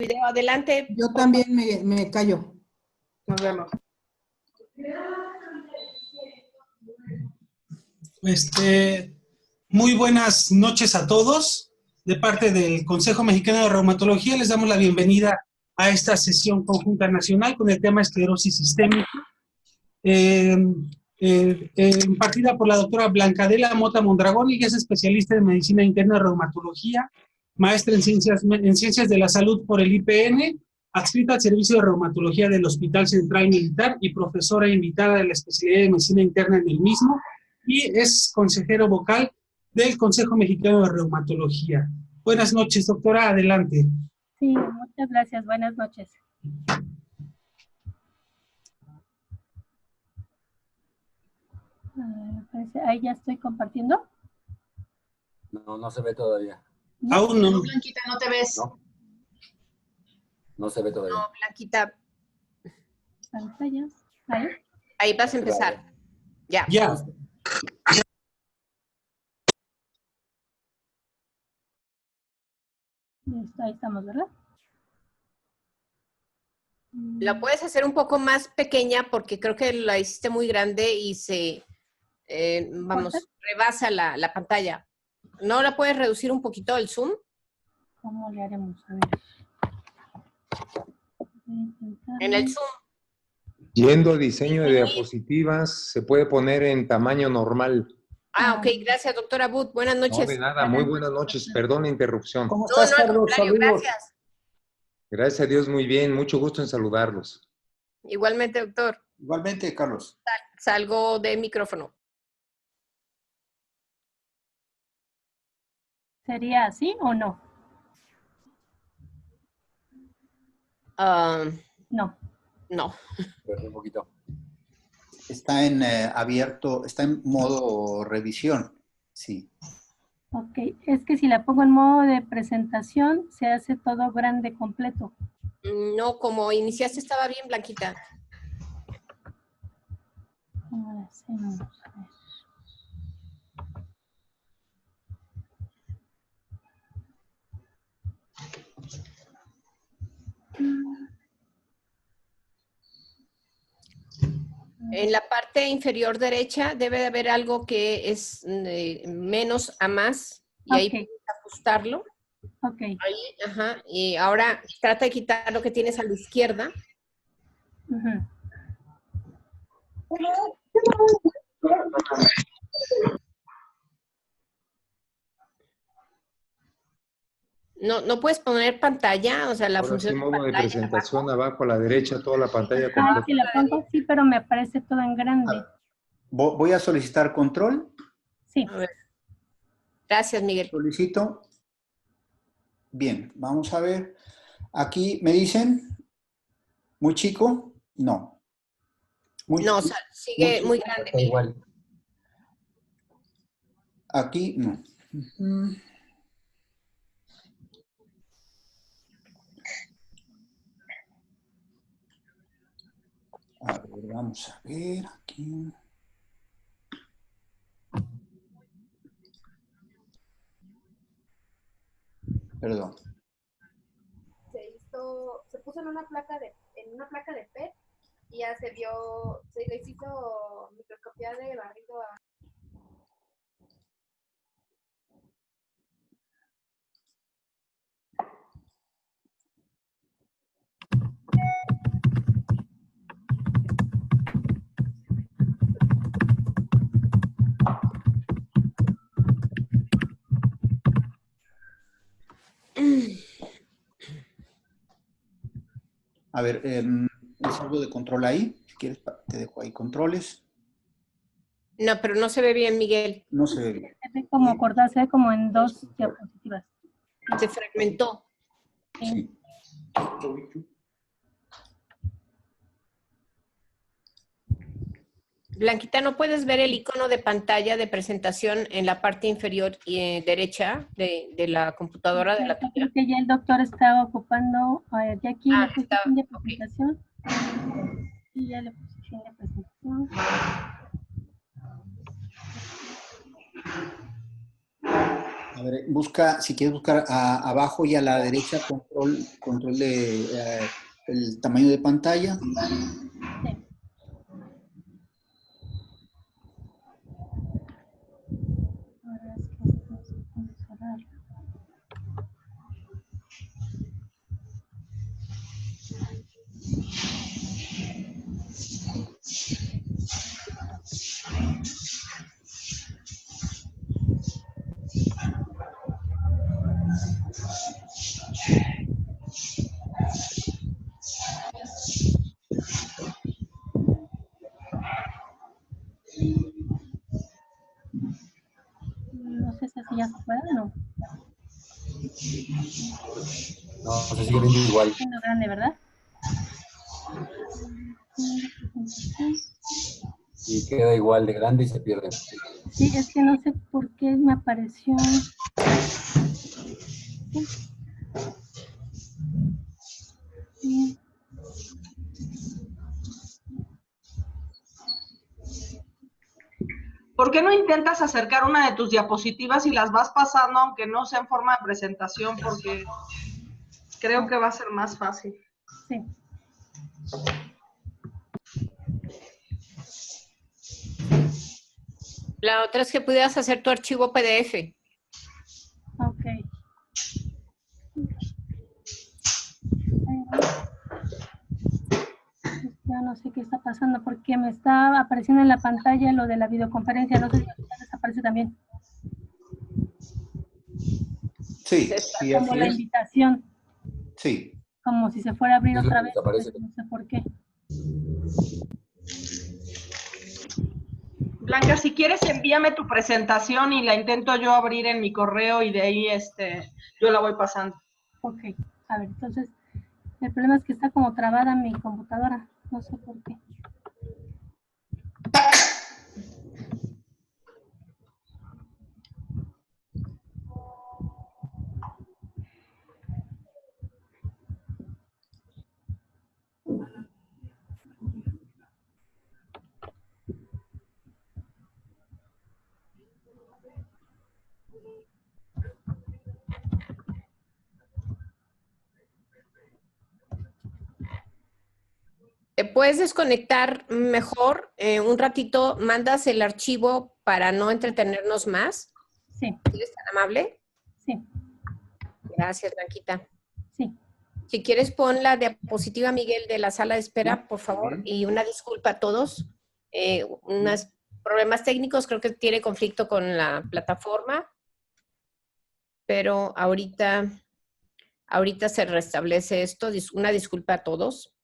Video, adelante. Yo también me callo. Nos vemos. Muy buenas noches a todos. De parte del Consejo Mexicano de Reumatología les damos la bienvenida a esta sesión conjunta nacional con el tema esclerosis sistémica, impartida por la doctora Blancadela Mota Mondragón, y que es especialista en medicina interna de reumatología, maestra en ciencias de la salud por el IPN, adscrita al servicio de reumatología del Hospital Central Militar y profesora invitada de la especialidad de medicina interna en el mismo, y es consejero vocal del Consejo Mexicano de Reumatología. Buenas noches, doctora, adelante. Sí, muchas gracias, buenas noches. Ahí ya estoy compartiendo. No se ve todavía. Aún no. No, Blanquita, no te ves. No se ve todavía. No, Blanquita. Pantalla. Ahí. Ahí vas a empezar. Ya. Ya. Listo, ahí estamos, ¿verdad? La puedes hacer un poco más pequeña porque creo que la hiciste muy grande y se, rebasa la pantalla. ¿No la puedes reducir un poquito el zoom? ¿Cómo le haremos? A ver. En el zoom. Yendo a diseño de diapositivas, se puede poner en tamaño normal. Ah, ok, gracias, doctora Booth. Buenas noches. No, de nada, muy buenas noches, perdón la interrupción. ¿Cómo estás, al Carlos? contrario, Saludos. gracias. Gracias a Dios, muy bien, mucho gusto en saludarlos. Igualmente, doctor. Igualmente, Carlos. Salgo de micrófono. ¿Sería así o no? No. No. Un poquito. Está en abierto, está en modo revisión. Sí. Ok, es que si la pongo en modo de presentación, se hace todo grande completo. No, como iniciaste estaba bien, Blanquita. ¿Cómo hacemos? A ver. En la parte inferior derecha debe de haber algo que es menos a más y ahí puedes ajustarlo. Ok. Ahí, ajá. Y ahora trata de quitar lo que tienes a la izquierda. Ujú. No puedes poner pantalla, o sea, la Ahora función sí, de modo de pantalla. presentación, abajo a la derecha, toda la pantalla Ah, completa. si la pongo, sí, pero me aparece todo en grande. Voy a solicitar control. Sí. A ver. Gracias, Miguel. Solicito. Bien, vamos a ver. Aquí me dicen, muy chico, no. Muy No, o chico, sea, sigue muy chico. grande. Está igual. Aquí no. Ujú. A ver, vamos a ver aquí. Perdón. Se puso en una placa de PET y ya se les hizo microscopía de barrido a... A ver, ¿es algo de control ahí? Si quieres, te dejo ahí controles. No, pero no se ve bien, Miguel. No se ve bien. Se ve como cortarse como en dos diapositivas. Se fragmentó. Sí. Blanquita, ¿no puedes ver el icono de pantalla de presentación en la parte inferior y derecha de la computadora de la Creo tuya? que ya el doctor estaba ocupando, ya aquí Ah, le puse está, fin de ok. presentación. Y ya le puse fin de presentación. A ver, busca, si quieres buscar abajo y a la derecha, control de el tamaño de pantalla. Sí. Ahora es que no sé cómo cerrar. No sé si así ya se puede o no. No, se sigue viendo igual. Siendo grande, ¿verdad? Y queda igual de grande y se pierde. Sí, es que no sé por qué me apareció. Sí. ¿Por qué no intentas acercar una de tus diapositivas y las vas pasando, aunque no sea en forma de presentación? Porque creo que va a ser más fácil. Sí. La otra es que pudieras hacer tu archivo PDF. Ok. Ya no sé qué está pasando porque me está apareciendo en la pantalla lo de la videoconferencia. No sé si a ustedes aparece también. Sí, sí, Como así la es. invitación. Sí. Como si se fuera a abrir Es lo otra que vez. desaparece. No sé por qué. Blanca, si quieres envíame tu presentación y la intento yo abrir en mi correo y de ahí yo la voy pasando. Ok. A ver, entonces, el problema es que está como trabada mi computadora. No sé por qué. Te puedes desconectar mejor un ratito, mandas el archivo para no entretenernos más. Sí, ¿Eres tan amable? sí, Gracias, Blanquita. sí. Si quieres, pon la diapositiva, Miguel, de la sala de espera, por favor, y una disculpa a todos. Unos problemas técnicos, creo que tiene conflicto con la plataforma, pero ahorita se restablece esto. Una disculpa a todos.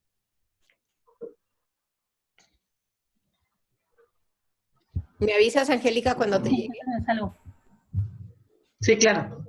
¿Me avisas, Angélica, cuando te llegue? Es algo. Sí, claro.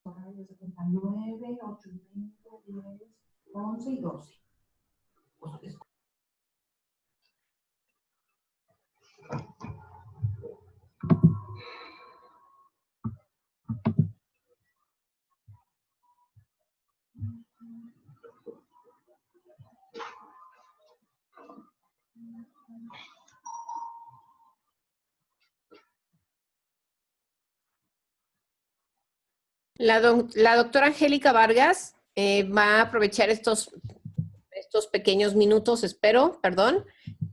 Horarios de 9, 8 y media, 10, 11 y 12. La doctora Angélica Vargas va a aprovechar estos pequeños minutos,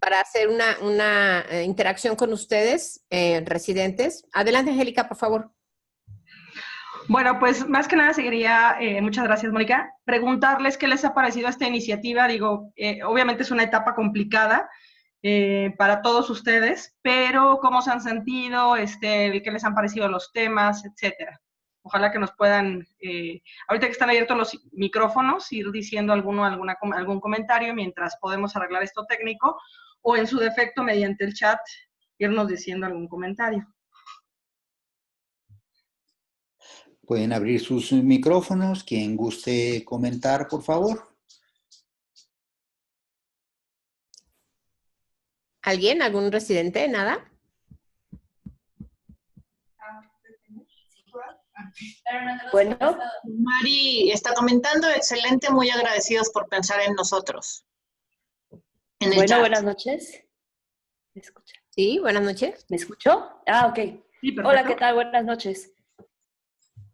para hacer una interacción con ustedes, residentes. Adelante, Angélica, por favor. Bueno, pues más que nada seguiría, muchas gracias, Mónica, preguntarles qué les ha parecido esta iniciativa. Digo, obviamente es una etapa complicada para todos ustedes, pero cómo se han sentido, qué les han parecido los temas, etcétera. Ojalá que nos puedan, ahorita que están abiertos los micrófonos, ir diciendo algún comentario mientras podemos arreglar esto técnico, o en su defecto, mediante el chat, irnos diciendo algún comentario. Pueden abrir sus micrófonos. Quien guste comentar, por favor. ¿Alguien? ¿Algún residente? ¿Nada? Bueno, Mari está comentando, excelente, muy agradecidos por pensar en nosotros. En el chat. Buenas noches. ¿Me escucha? Sí, buenas noches. ¿Me escuchó? Ah, ok. Sí, hola, ¿qué tal? Buenas noches.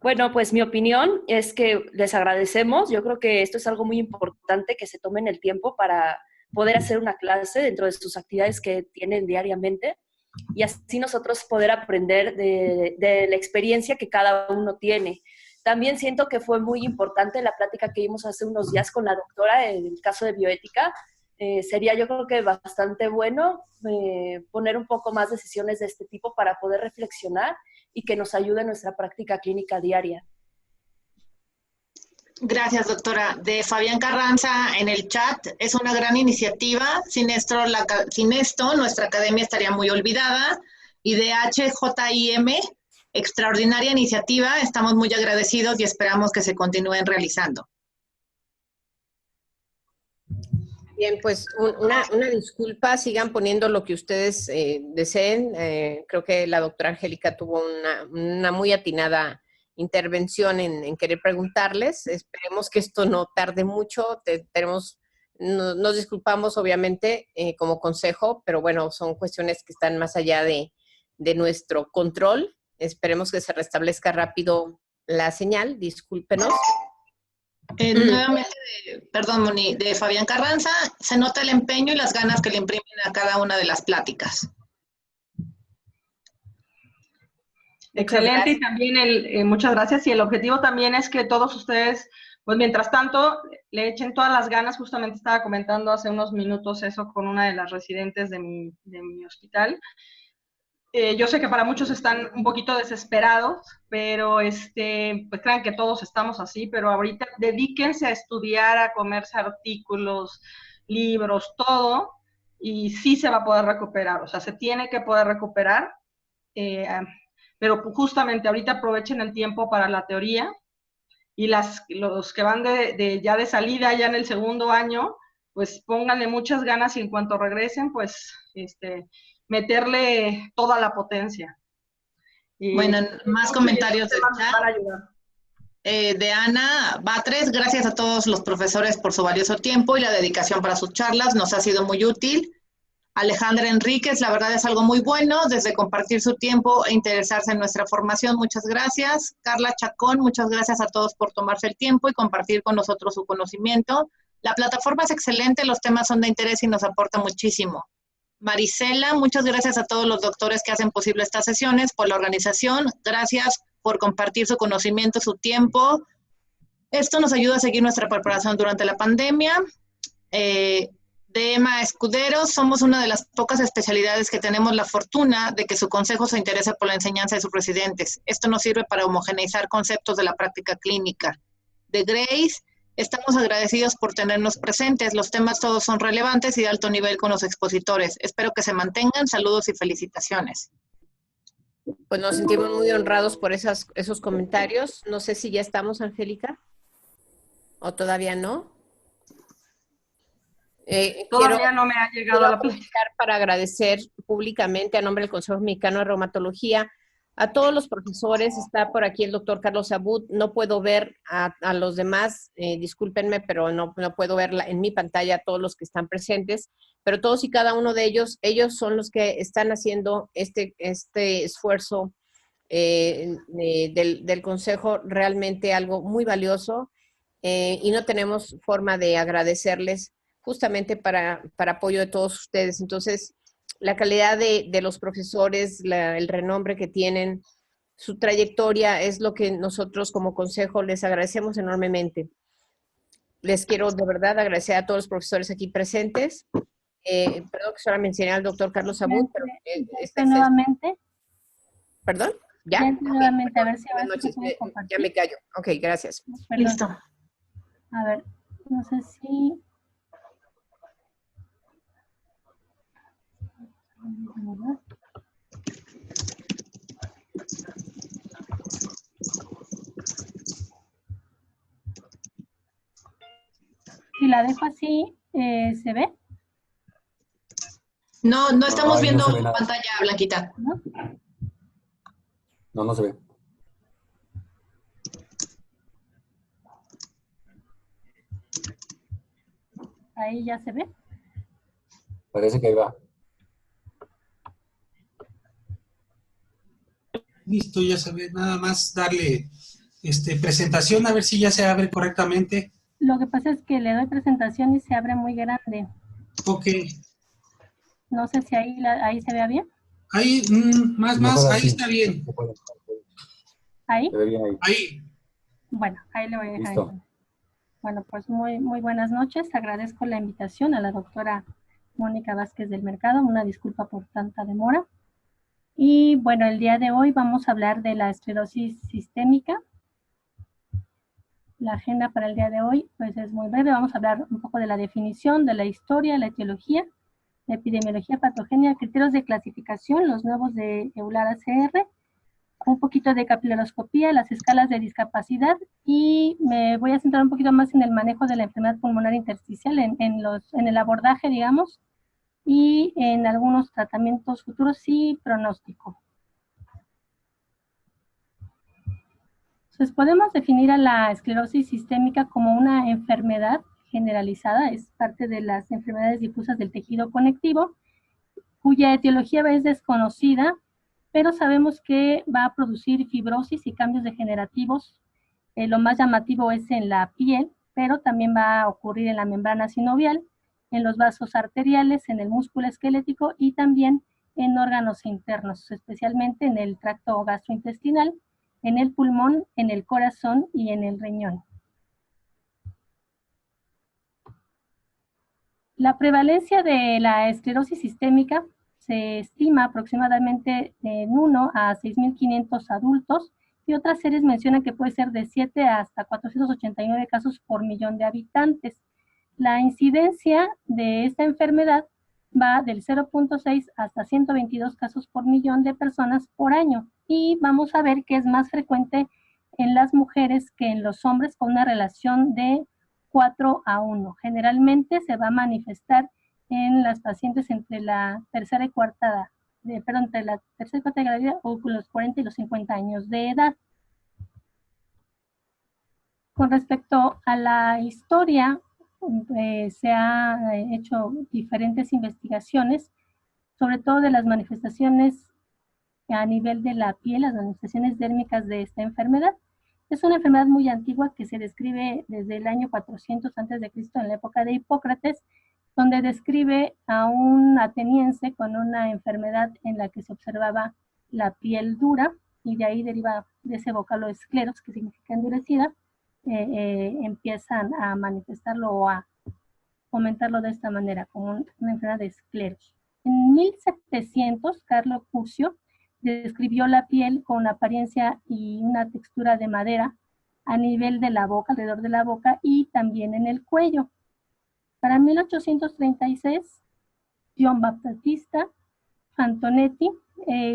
Bueno, pues mi opinión es que les agradecemos. Yo creo que esto es algo muy importante, que se tomen el tiempo para poder hacer una clase dentro de sus actividades que tienen diariamente y así nosotros poder aprender de la experiencia que cada uno tiene. También siento que fue muy importante la plática que vimos hace unos días con la doctora en el caso de bioética. Sería yo creo que bastante bueno poner un poco más de sesiones de este tipo para poder reflexionar y que nos ayude en nuestra práctica clínica diaria. Gracias, doctora. De Fabián Carranza en el chat, es una gran iniciativa. Sin esto, nuestra academia estaría muy olvidada. Y de HJIM, extraordinaria iniciativa. Estamos muy agradecidos y esperamos que se continúen realizando. Bien, pues una disculpa, sigan poniendo lo que ustedes deseen. Creo que la doctora Angélica tuvo una muy atinada intervención en querer preguntarles. Esperemos que esto no tarde mucho. Nos disculpamos, obviamente, como consejo, pero bueno, son cuestiones que están más allá de nuestro control. Esperemos que se restablezca rápido la señal. Discúlpenos. Nuevamente, perdón, Moni, de Fabián Carranza, se nota el empeño y las ganas que le imprimen a cada una de las pláticas. Excelente, y también muchas gracias. Y el objetivo también es que todos ustedes, pues mientras tanto, le echen todas las ganas. Justamente estaba comentando hace unos minutos eso con una de las residentes de mi hospital. Yo sé que para muchos están un poquito desesperados, pero pues crean que todos estamos así, pero ahorita dedíquense a estudiar, a comerse artículos, libros, todo, y sí se va a poder recuperar, o sea, se tiene que poder recuperar, pero justamente ahorita aprovechen el tiempo para la teoría, y los que van ya de salida, ya en el segundo año, pues pónganle muchas ganas y en cuanto regresen, pues meterle toda la potencia. Bueno, más comentarios del chat. De Ana Batres, gracias a todos los profesores por su valioso tiempo y la dedicación para sus charlas, nos ha sido muy útil. Alejandra Enríquez, la verdad es algo muy bueno, desde compartir su tiempo e interesarse en nuestra formación, muchas gracias. Carla Chacón, muchas gracias a todos por tomarse el tiempo y compartir con nosotros su conocimiento. La plataforma es excelente, los temas son de interés y nos aporta muchísimo. Marisela, muchas gracias a todos los doctores que hacen posible estas sesiones, por la organización, gracias por compartir su conocimiento, su tiempo. Esto nos ayuda a seguir nuestra preparación durante la pandemia. De Emma Escudero, somos una de las pocas especialidades que tenemos la fortuna de que su consejo se interese por la enseñanza de sus residentes. Esto nos sirve para homogeneizar conceptos de la práctica clínica. De Grace, estamos agradecidos por tenernos presentes. Los temas todos son relevantes y de alto nivel con los expositores. Espero que se mantengan. Saludos y felicitaciones. Pues nos sentimos muy honrados por esos comentarios. No sé si ya estamos, Angélica, o todavía no. Todavía no me ha llegado la plática. Para agradecer públicamente a nombre del Consejo Mexicano de Reumatología a todos los profesores. Está por aquí el doctor Carlos Abud. No puedo ver a los demás, discúlpenme, pero no puedo ver en mi pantalla a todos los que están presentes, pero todos y cada uno de ellos son los que están haciendo este esfuerzo del Consejo realmente algo muy valioso y no tenemos forma de agradecerles justamente para apoyo de todos ustedes. Entonces, la calidad de los profesores, el renombre que tienen, su trayectoria es lo que nosotros como consejo les agradecemos enormemente. Les quiero de verdad agradecer a todos los profesores aquí presentes. Perdón que solo mencioné al doctor Carlos Abud, pero nuevamente. ¿Perdón? ¿Ya? Ya nuevamente, a ver si Buenas ahora sí noches. se puede compartir. Ya me callo. Ok, gracias. Perdón. Listo. A ver, no sé si... Si la dejo así, ¿se ve? No, no estamos Ay, no viendo se ve nada. pantalla, Blanquita. ¿No? No se ve. Ahí ya se ve. Parece que ahí va. Listo, ya se ve. Nada más darle presentación a ver si ya se abre correctamente. Lo que pasa es que le doy presentación y se abre muy grande. Ok. No sé si ahí se vea bien. Ahí, más, Mejor ahí así. está bien. ¿Ahí? Se ve bien ahí. Ahí. Bueno, ahí le voy a dejar. Listo. Entonces. Bueno, pues muy buenas noches. Agradezco la invitación a la doctora Mónica Vázquez del Mercado. Una disculpa por tanta demora. Y bueno, el día de hoy vamos a hablar de la esclerosis sistémica. La agenda para el día de hoy pues es muy breve. Vamos a hablar un poco de la definición, de la historia, la etiología, la epidemiología patogenia, criterios de clasificación, los nuevos de EULAR-ACR, un poquito de capilaroscopía, las escalas de discapacidad y me voy a centrar un poquito más en el manejo de la enfermedad pulmonar intersticial, en el abordaje, digamos, y en algunos tratamientos futuros y pronóstico. Entonces, podemos definir a la esclerosis sistémica como una enfermedad generalizada, es parte de las enfermedades difusas del tejido conectivo, cuya etiología es desconocida, pero sabemos que va a producir fibrosis y cambios degenerativos. Lo más llamativo es en la piel, pero también va a ocurrir en la membrana sinovial, en los vasos arteriales, en el músculo esquelético y también en órganos internos, especialmente en el tracto gastrointestinal, en el pulmón, en el corazón y en el riñón. La prevalencia de la esclerosis sistémica se estima aproximadamente en 1 a 6.500 adultos y otras series mencionan que puede ser de 7 hasta 489 casos por millón de habitantes. La incidencia de esta enfermedad va del 0.6 hasta 122 casos por millón de personas por año y vamos a ver que es más frecuente en las mujeres que en los hombres con una relación de 4 a 1. Generalmente se va a manifestar en las pacientes entre la tercera y cuarta entre la tercera y cuarta de la vida o los 40 y los 50 años de edad. Con respecto a la historia, se han hecho diferentes investigaciones, sobre todo de las manifestaciones a nivel de la piel, las manifestaciones dérmicas de esta enfermedad. Es una enfermedad muy antigua que se describe desde el año 400 a.C. en la época de Hipócrates, donde describe a un ateniense con una enfermedad en la que se observaba la piel dura, y de ahí deriva de ese vocablo escleros, que significa endurecida, empiezan a manifestarlo o a comentarlo de esta manera, como una enfermedad de escleros. En 1700, Carlo Curzio describió la piel con apariencia y una textura de madera a nivel de la boca, alrededor de la boca y también en el cuello. Para 1836, John Battista Antonetti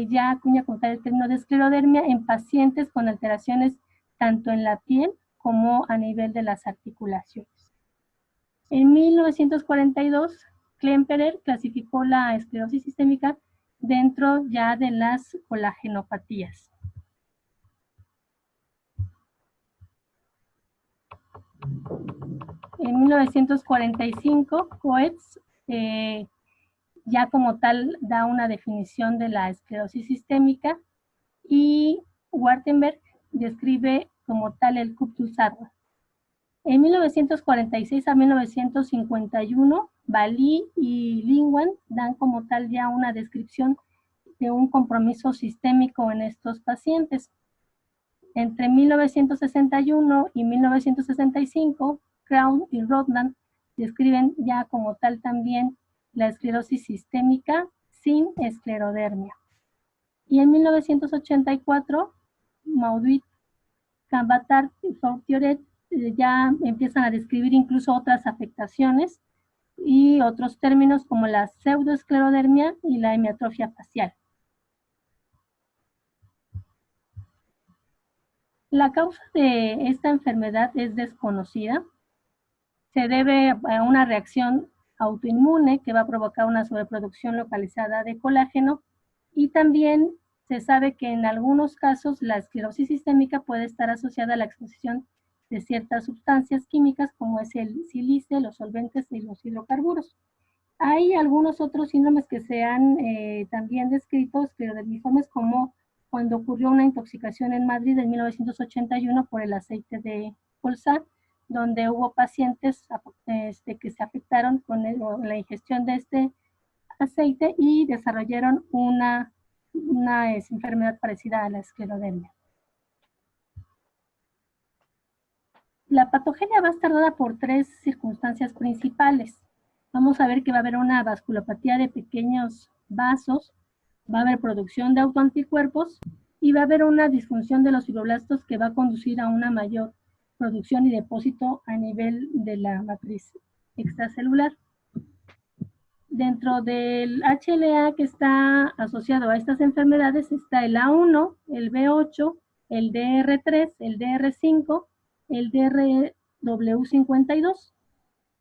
ya acuña como tal el término de esclerodermia en pacientes con alteraciones tanto en la piel como a nivel de las articulaciones. En 1942, Klemperer clasificó la esclerosis sistémica dentro ya de las colagenopatías. En 1945, Coetz ya como tal da una definición de la esclerosis sistémica y Wartenberg describe como tal el Kupfusarwa. En 1946 a 1951, Bali y Lingwan dan como tal ya una descripción de un compromiso sistémico en estos pacientes. Entre 1961 y 1965, Crown y Rodnan describen ya como tal también la esclerosis sistémica sin esclerodermia. Y en 1984, Mauduit, Kambatar y Fortioret ya empiezan a describir incluso otras afectaciones y otros términos como la pseudoesclerodermia y la hemiatrofia facial. La causa de esta enfermedad es desconocida. Se debe a una reacción autoinmune que va a provocar una sobreproducción localizada de colágeno, y también se sabe que en algunos casos la esclerosis sistémica puede estar asociada a la exposición de ciertas sustancias químicas como es el sílice, los solventes y los hidrocarburos. Hay algunos otros síndromes que se han también descrito, esclerodermiformes, como cuando ocurrió una intoxicación en Madrid en 1981 por el aceite de colza, donde hubo pacientes que se afectaron con la ingestión de este aceite y desarrollaron una enfermedad parecida a la esclerodermia. La patogenia va a estar dada por tres circunstancias principales. Vamos a ver que va a haber una vasculopatía de pequeños vasos, va a haber producción de autoanticuerpos y va a haber una disfunción de los fibroblastos que va a conducir a una mayor producción y depósito a nivel de la matriz extracelular. Dentro del HLA que está asociado a estas enfermedades está el A1, el B8, el DR3, el DR5, el DRW52,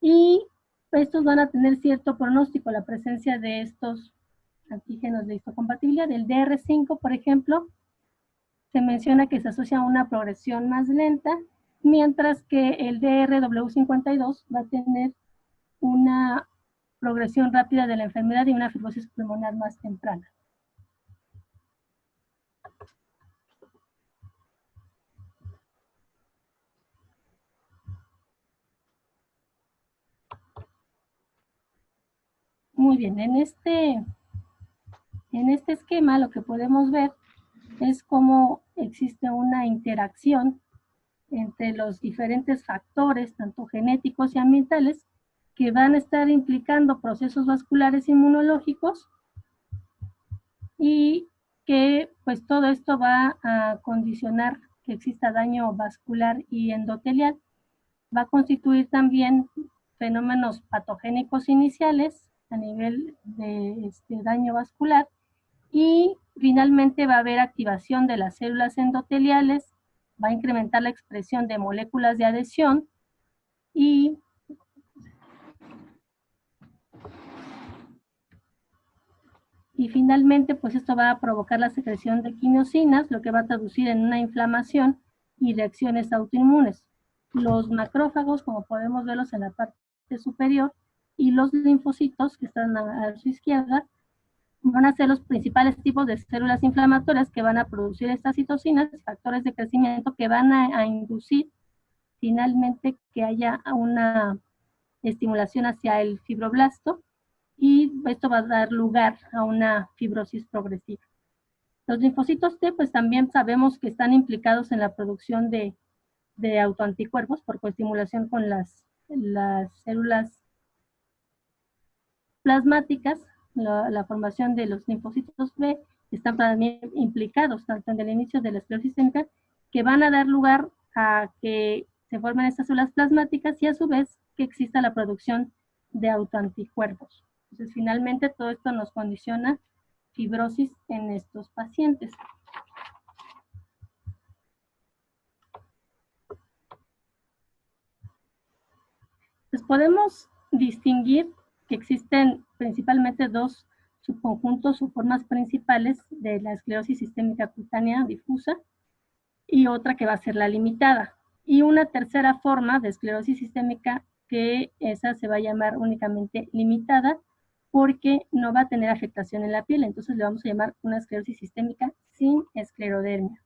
y estos van a tener cierto pronóstico, la presencia de estos antígenos de histocompatibilidad. El DR5, por ejemplo, se menciona que se asocia a una progresión más lenta, mientras que el DRW52 va a tener una progresión rápida de la enfermedad y una fibrosis pulmonar más temprana. Muy bien, en este esquema lo que podemos ver es cómo existe una interacción entre los diferentes factores, tanto genéticos y ambientales, que van a estar implicando procesos vasculares inmunológicos, y que pues todo esto va a condicionar que exista daño vascular y endotelial. Va a constituir también fenómenos patogénicos iniciales a nivel de daño vascular, y finalmente va a haber activación de las células endoteliales, va a incrementar la expresión de moléculas de adhesión y finalmente pues esto va a provocar la secreción de quimiosinas, lo que va a traducir en una inflamación y reacciones autoinmunes. Los macrófagos, como podemos verlos en la parte superior, y los linfocitos, que están a su izquierda, van a ser los principales tipos de células inflamatorias que van a producir estas citocinas, factores de crecimiento que van a inducir finalmente que haya una estimulación hacia el fibroblasto, y esto va a dar lugar a una fibrosis progresiva. Los linfocitos T, pues también sabemos que están implicados en la producción de autoanticuerpos por coestimulación con las células plasmáticas. La formación de los linfocitos B están también implicados tanto en el inicio de la esclerosis sistémica, que van a dar lugar a que se formen estas células plasmáticas y a su vez que exista la producción de autoanticuerpos. Entonces, finalmente, todo esto nos condiciona fibrosis en estos pacientes. Pues podemos distinguir que existen principalmente dos subconjuntos o formas principales de la esclerosis sistémica cutánea difusa, y otra que va a ser la limitada, y una tercera forma de esclerosis sistémica que esa se va a llamar únicamente limitada porque no va a tener afectación en la piel, entonces le vamos a llamar una esclerosis sistémica sin esclerodermia.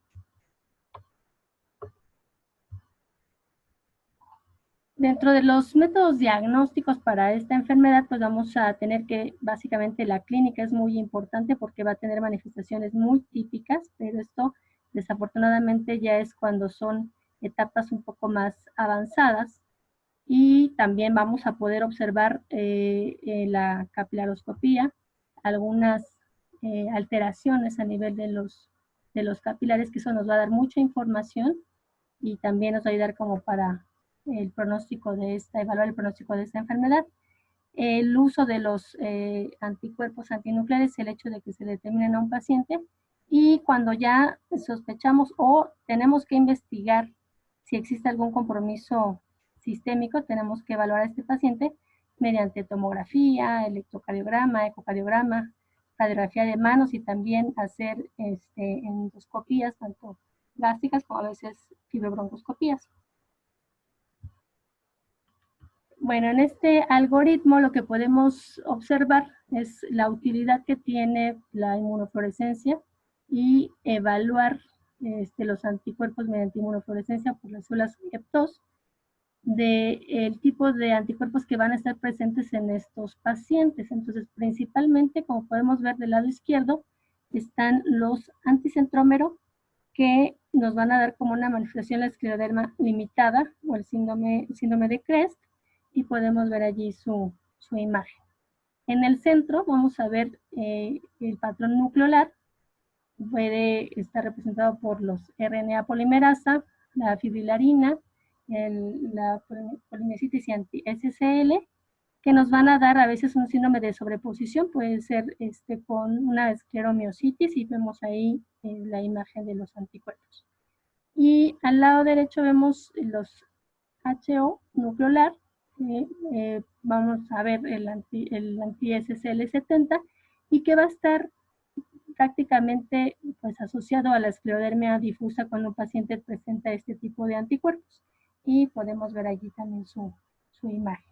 Dentro de los métodos diagnósticos para esta enfermedad, pues vamos a tener que, básicamente la clínica es muy importante porque va a tener manifestaciones muy típicas, pero esto desafortunadamente ya es cuando son etapas un poco más avanzadas. Y también vamos a poder observar la capilaroscopía, algunas alteraciones a nivel de los capilares, que eso nos va a dar mucha información y también nos va a ayudar como para el pronóstico de evaluar el pronóstico de esta enfermedad. El uso de los anticuerpos antinucleares, el hecho de que se determinen a un paciente, y cuando ya sospechamos o tenemos que investigar si existe algún compromiso sistémico, tenemos que evaluar a este paciente mediante tomografía, electrocardiograma, ecocardiograma, radiografía de manos y también hacer endoscopías, tanto gástricas como a veces fibrobroncoscopías. Bueno, en este algoritmo lo que podemos observar es la utilidad que tiene la inmunofluorescencia y evaluar los anticuerpos mediante inmunofluorescencia por las células HEP2 del tipo de anticuerpos que van a estar presentes en estos pacientes. Entonces, principalmente, como podemos ver del lado izquierdo, están los anticentrómero, que nos van a dar como una manifestación la escleroderma limitada o el síndrome de Crest, y podemos ver allí su imagen. En el centro vamos a ver el patrón nucleolar, puede estar representado por los RNA polimerasa, la fibrilarina, la polimicitis y anti-SSL, que nos van a dar a veces un síndrome de sobreposición, puede ser con una escleromiositis, y vemos ahí la imagen de los anticuerpos. Y al lado derecho vemos los HO nucleolar, vamos a ver el anti-SSL70, y que va a estar prácticamente pues asociado a la esclerodermia difusa cuando un paciente presenta este tipo de anticuerpos, y podemos ver allí también su imagen.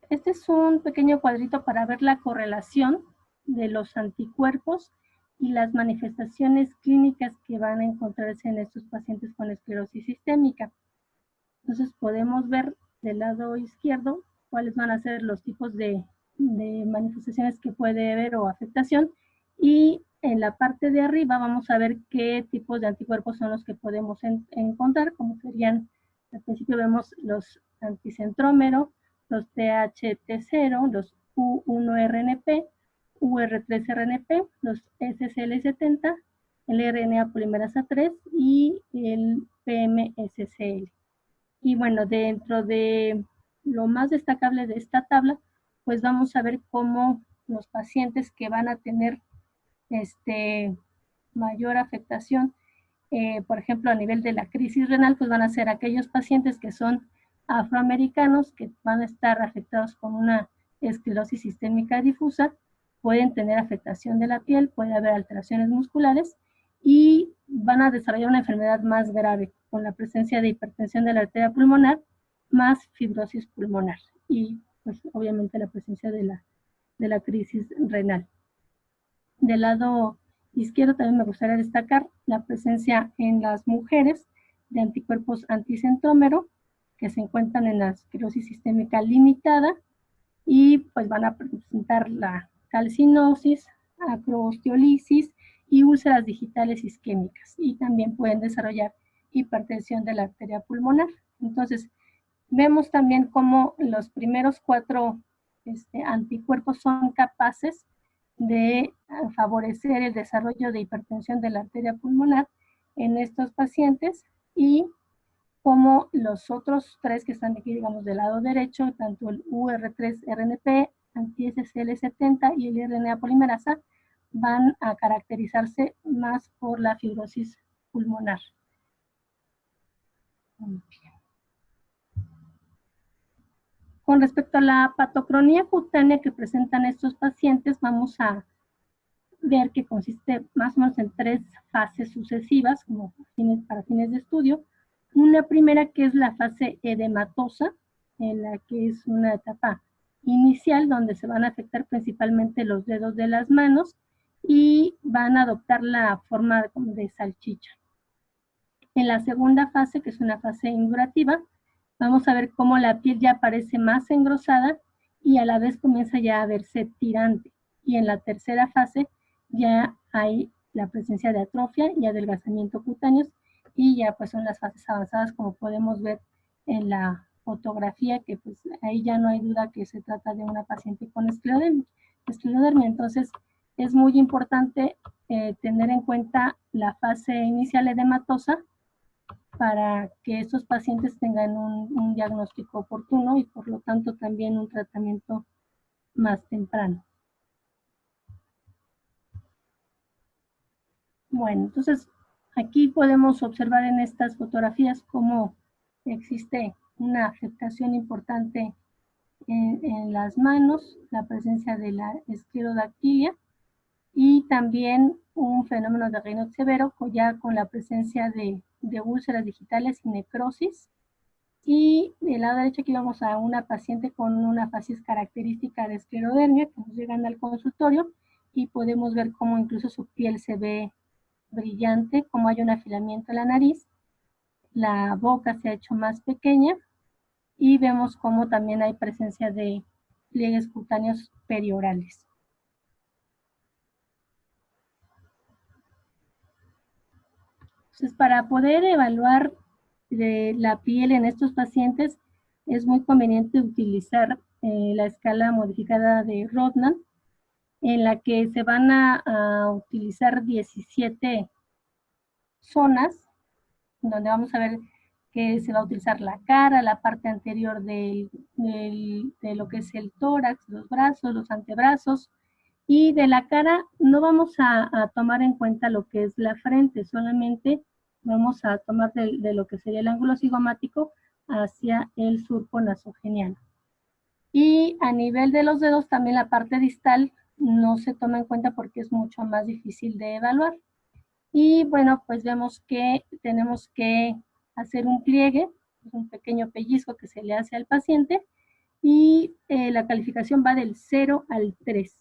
Este es un pequeño cuadrito para ver la correlación de los anticuerpos y las manifestaciones clínicas que van a encontrarse en estos pacientes con esclerosis sistémica. Entonces podemos ver del lado izquierdo cuáles van a ser los tipos de manifestaciones que puede haber o afectación, y en la parte de arriba vamos a ver qué tipos de anticuerpos son los que podemos encontrar, como serían, al principio vemos los anticentrómero, los THT0, los U1RNP, UR3RNP, los SSL70, el RNA polimerasa 3 y el PMSCL. Y bueno, dentro de lo más destacable de esta tabla, pues vamos a ver cómo los pacientes que van a tener mayor afectación, por ejemplo, a nivel de la crisis renal, pues van a ser aquellos pacientes que son afroamericanos, que van a estar afectados con una esclerosis sistémica difusa, pueden tener afectación de la piel, puede haber alteraciones musculares, y van a desarrollar una enfermedad más grave, con la presencia de hipertensión de la arteria pulmonar, más fibrosis pulmonar, y pues obviamente la presencia de la crisis renal. Del lado izquierdo también me gustaría destacar la presencia en las mujeres de anticuerpos anticentrómero, que se encuentran en la esclerosis sistémica limitada, y pues van a presentar la calcinosis, acroosteolisis y úlceras digitales isquémicas, y también pueden desarrollar hipertensión de la arteria pulmonar. Entonces, vemos también cómo los primeros 4 anticuerpos son capaces de favorecer el desarrollo de hipertensión de la arteria pulmonar en estos pacientes, y como los otros 3 que están aquí, digamos, del lado derecho, tanto el UR3RNP, anti-SSL70 y el RNA polimerasa, van a caracterizarse más por la fibrosis pulmonar. Con respecto a la patocronía cutánea que presentan estos pacientes, vamos a ver que consiste más o menos en 3 fases sucesivas, como para fines de estudio. Una primera, que es la fase edematosa, en la que es una etapa inicial donde se van a afectar principalmente los dedos de las manos y van a adoptar la forma de salchicha. En la segunda fase, que es una fase indurativa, vamos a ver cómo la piel ya parece más engrosada y a la vez comienza ya a verse tirante. Y en la tercera fase ya hay la presencia de atrofia y adelgazamiento cutáneos, y ya pues son las fases avanzadas, como podemos ver en la fotografía, que pues ahí ya no hay duda que se trata de una paciente con esclerodermia. Entonces es muy importante tener en cuenta la fase inicial edematosa para que estos pacientes tengan un diagnóstico oportuno y por lo tanto también un tratamiento más temprano. Bueno, entonces aquí podemos observar en estas fotografías cómo existe una afectación importante en las manos, la presencia de la esclerodactilia y también un fenómeno de Raynaud severo, ya con la presencia de úlceras digitales y necrosis. Y del lado derecho aquí vamos a una paciente con una facies característica de esclerodermia que nos llegan al consultorio y podemos ver cómo incluso su piel se ve brillante, como hay un afilamiento en la nariz, la boca se ha hecho más pequeña y vemos cómo también hay presencia de pliegues cutáneos periorales. Entonces, para poder evaluar la piel en estos pacientes, es muy conveniente utilizar la escala modificada de Rodnan, en la que se van a utilizar 17 zonas, donde vamos a ver que se va a utilizar la cara, la parte anterior de lo que es el tórax, los brazos, los antebrazos, y de la cara no vamos a tomar en cuenta lo que es la frente, solamente vamos a tomar de lo que sería el ángulo cigomático hacia el surco nasogeniano. Y a nivel de los dedos también la parte distal no se toma en cuenta porque es mucho más difícil de evaluar. Y bueno, pues vemos que tenemos que hacer un pliegue, un pequeño pellizco que se le hace al paciente, y la calificación va del 0 al 3.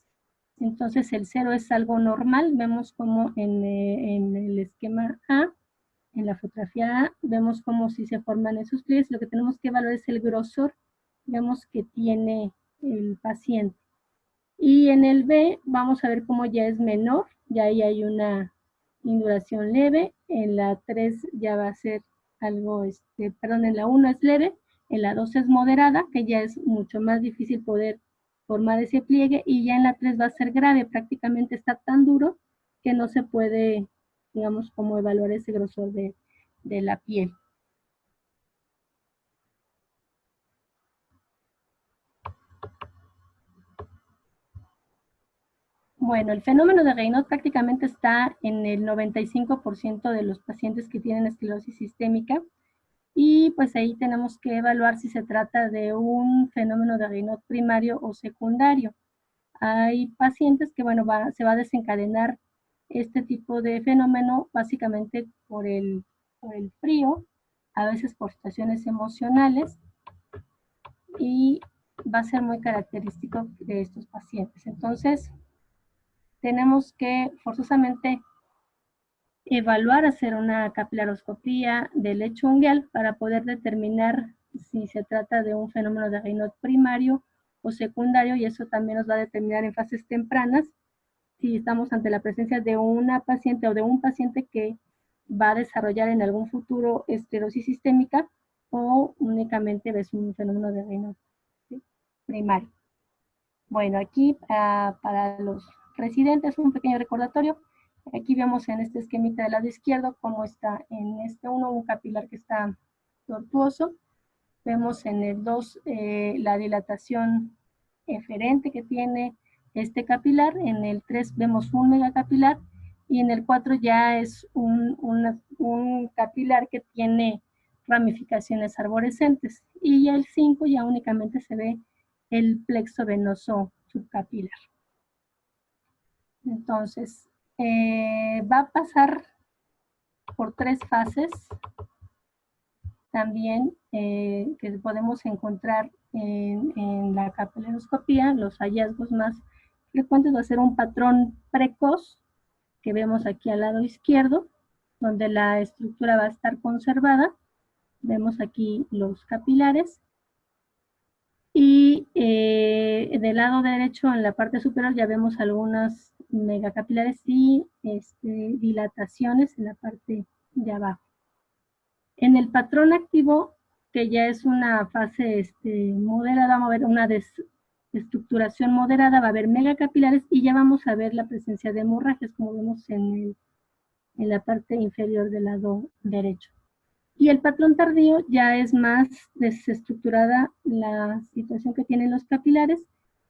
Entonces el 0 es algo normal, vemos como en el esquema A, en la fotografía A, vemos como si se forman esos pliegues. Lo que tenemos que evaluar es el grosor, vemos que tiene el paciente. Y en el B vamos a ver cómo ya es menor, ya ahí hay una induración leve, en la 3 ya va a ser algo, en la 1 es leve, en la 2 es moderada, que ya es mucho más difícil poder formar ese pliegue, y ya en la 3 va a ser grave, prácticamente está tan duro que no se puede, digamos, como evaluar ese grosor de la piel. Bueno, el fenómeno de Raynaud prácticamente está en el 95% de los pacientes que tienen esclerosis sistémica, y pues ahí tenemos que evaluar si se trata de un fenómeno de Raynaud primario o secundario. Hay pacientes que, bueno, se va a desencadenar este tipo de fenómeno básicamente por el frío, a veces por situaciones emocionales, y va a ser muy característico de estos pacientes. Entonces, tenemos que forzosamente evaluar, hacer una capilaroscopía del lecho unguial para poder determinar si se trata de un fenómeno de Raynaud primario o secundario, y eso también nos va a determinar en fases tempranas si estamos ante la presencia de una paciente o de un paciente que va a desarrollar en algún futuro esclerosis sistémica, o únicamente es un fenómeno de Raynaud primario. Bueno, aquí para los residentes un pequeño recordatorio. Aquí vemos en este esquemita del lado izquierdo cómo está en este 1 un capilar que está tortuoso. Vemos en el 2 la dilatación eferente que tiene este capilar. En el 3 vemos un megacapilar, y en el 4 ya es un capilar que tiene ramificaciones arborescentes. Y el 5 ya únicamente se ve el plexo venoso subcapilar. Entonces, va a pasar por 3 fases también que podemos encontrar en la capilaroscopía. Los hallazgos más frecuentes va a ser un patrón precoz que vemos aquí al lado izquierdo, donde la estructura va a estar conservada. Vemos aquí los capilares. Y del lado derecho, en la parte superior, ya vemos algunas megacapilares y dilataciones en la parte de abajo. En el patrón activo, que ya es una fase moderada, vamos a ver una desestructuración moderada, va a haber megacapilares y ya vamos a ver la presencia de hemorragias, como vemos en la parte inferior del lado derecho. Y el patrón tardío ya es más desestructurada la situación que tienen los capilares.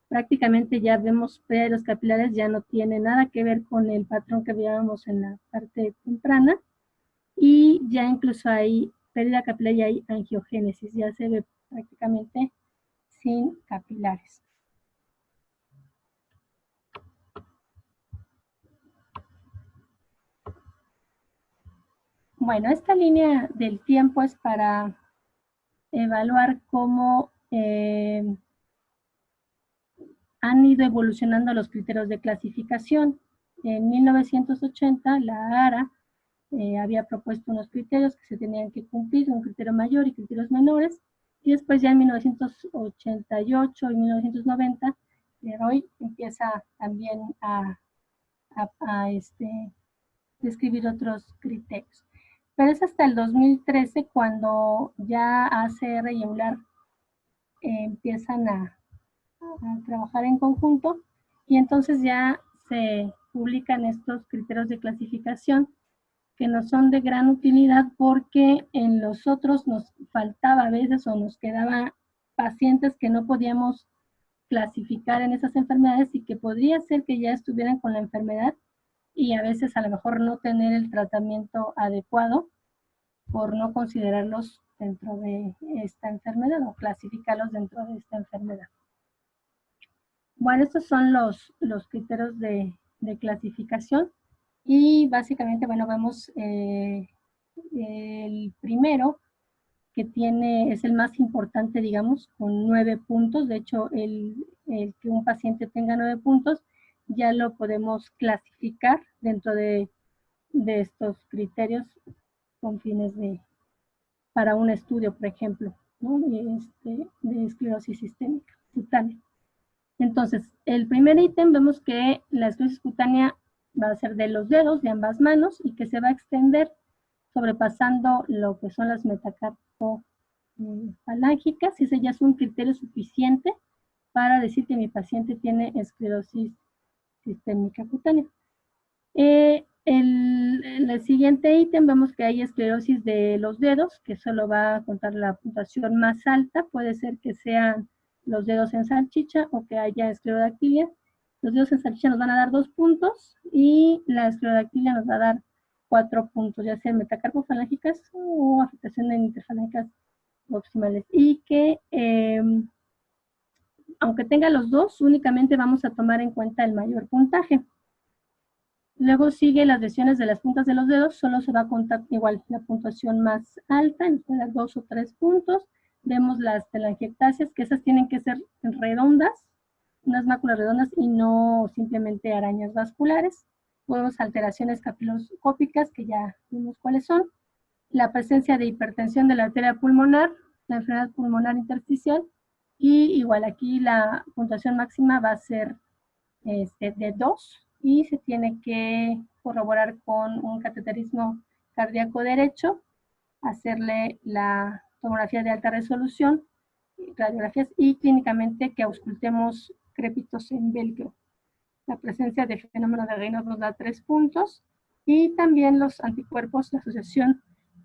Prácticamente ya vemos que los capilares ya no tienen nada que ver con el patrón que veíamos en la parte temprana. Y ya incluso hay pérdida capilar y hay angiogénesis. Ya se ve prácticamente sin capilares. Bueno, esta línea del tiempo es para evaluar cómo han ido evolucionando los criterios de clasificación. En 1980, la ARA había propuesto unos criterios que se tenían que cumplir, un criterio mayor y criterios menores, y después ya en 1988 y 1990, Leroy empieza también a describir otros criterios. Pero es hasta el 2013 cuando ya ACR y EULAR empiezan a trabajar en conjunto y entonces ya se publican estos criterios de clasificación que nos son de gran utilidad porque en los otros nos faltaba a veces o nos quedaban pacientes que no podíamos clasificar en esas enfermedades y que podría ser que ya estuvieran con la enfermedad y a veces a lo mejor no tener el tratamiento adecuado por no considerarlos dentro de esta enfermedad o clasificarlos dentro de esta enfermedad. Bueno, estos son los criterios de clasificación y básicamente, bueno, vemos el primero que es el más importante, digamos, con 9 puntos. De hecho, el que un paciente tenga 9 puntos ya lo podemos clasificar dentro de estos criterios con fines para un estudio, por ejemplo, ¿no? de esclerosis sistémica cutánea. Entonces, el primer ítem vemos que la esclerosis cutánea va a ser de los dedos, de ambas manos, y que se va a extender sobrepasando lo que son las metacarpofalángicas, y ese ya es un criterio suficiente para decir que mi paciente tiene esclerosis sistémica cutánea. El siguiente ítem vemos que hay esclerosis de los dedos, que solo va a contar la puntuación más alta, puede ser que sean los dedos en salchicha o que haya esclerodactilia. Los dedos en salchicha nos van a dar 2 puntos y la esclerodactilia nos va a dar 4 puntos, ya sean metacarpofalángicas o afectación de interfalángicas proximales. Y que aunque tenga los dos, únicamente vamos a tomar en cuenta el mayor puntaje. Luego sigue las lesiones de las puntas de los dedos, solo se va a contar igual la puntuación más alta, nos puede dar 2 o 3 puntos. Vemos las telangiectasias, que esas tienen que ser redondas, unas máculas redondas y no simplemente arañas vasculares. Vemos alteraciones capiloscópicas, que ya vimos cuáles son. La presencia de hipertensión de la arteria pulmonar, la enfermedad pulmonar intersticial, y igual aquí la puntuación máxima va a ser de 2 y se tiene que corroborar con un cateterismo cardíaco derecho, hacerle la tomografía de alta resolución, radiografías y clínicamente que auscultemos crépitos en velcro. La presencia de fenómeno de Raynaud nos da 3 puntos y también los anticuerpos, la asociación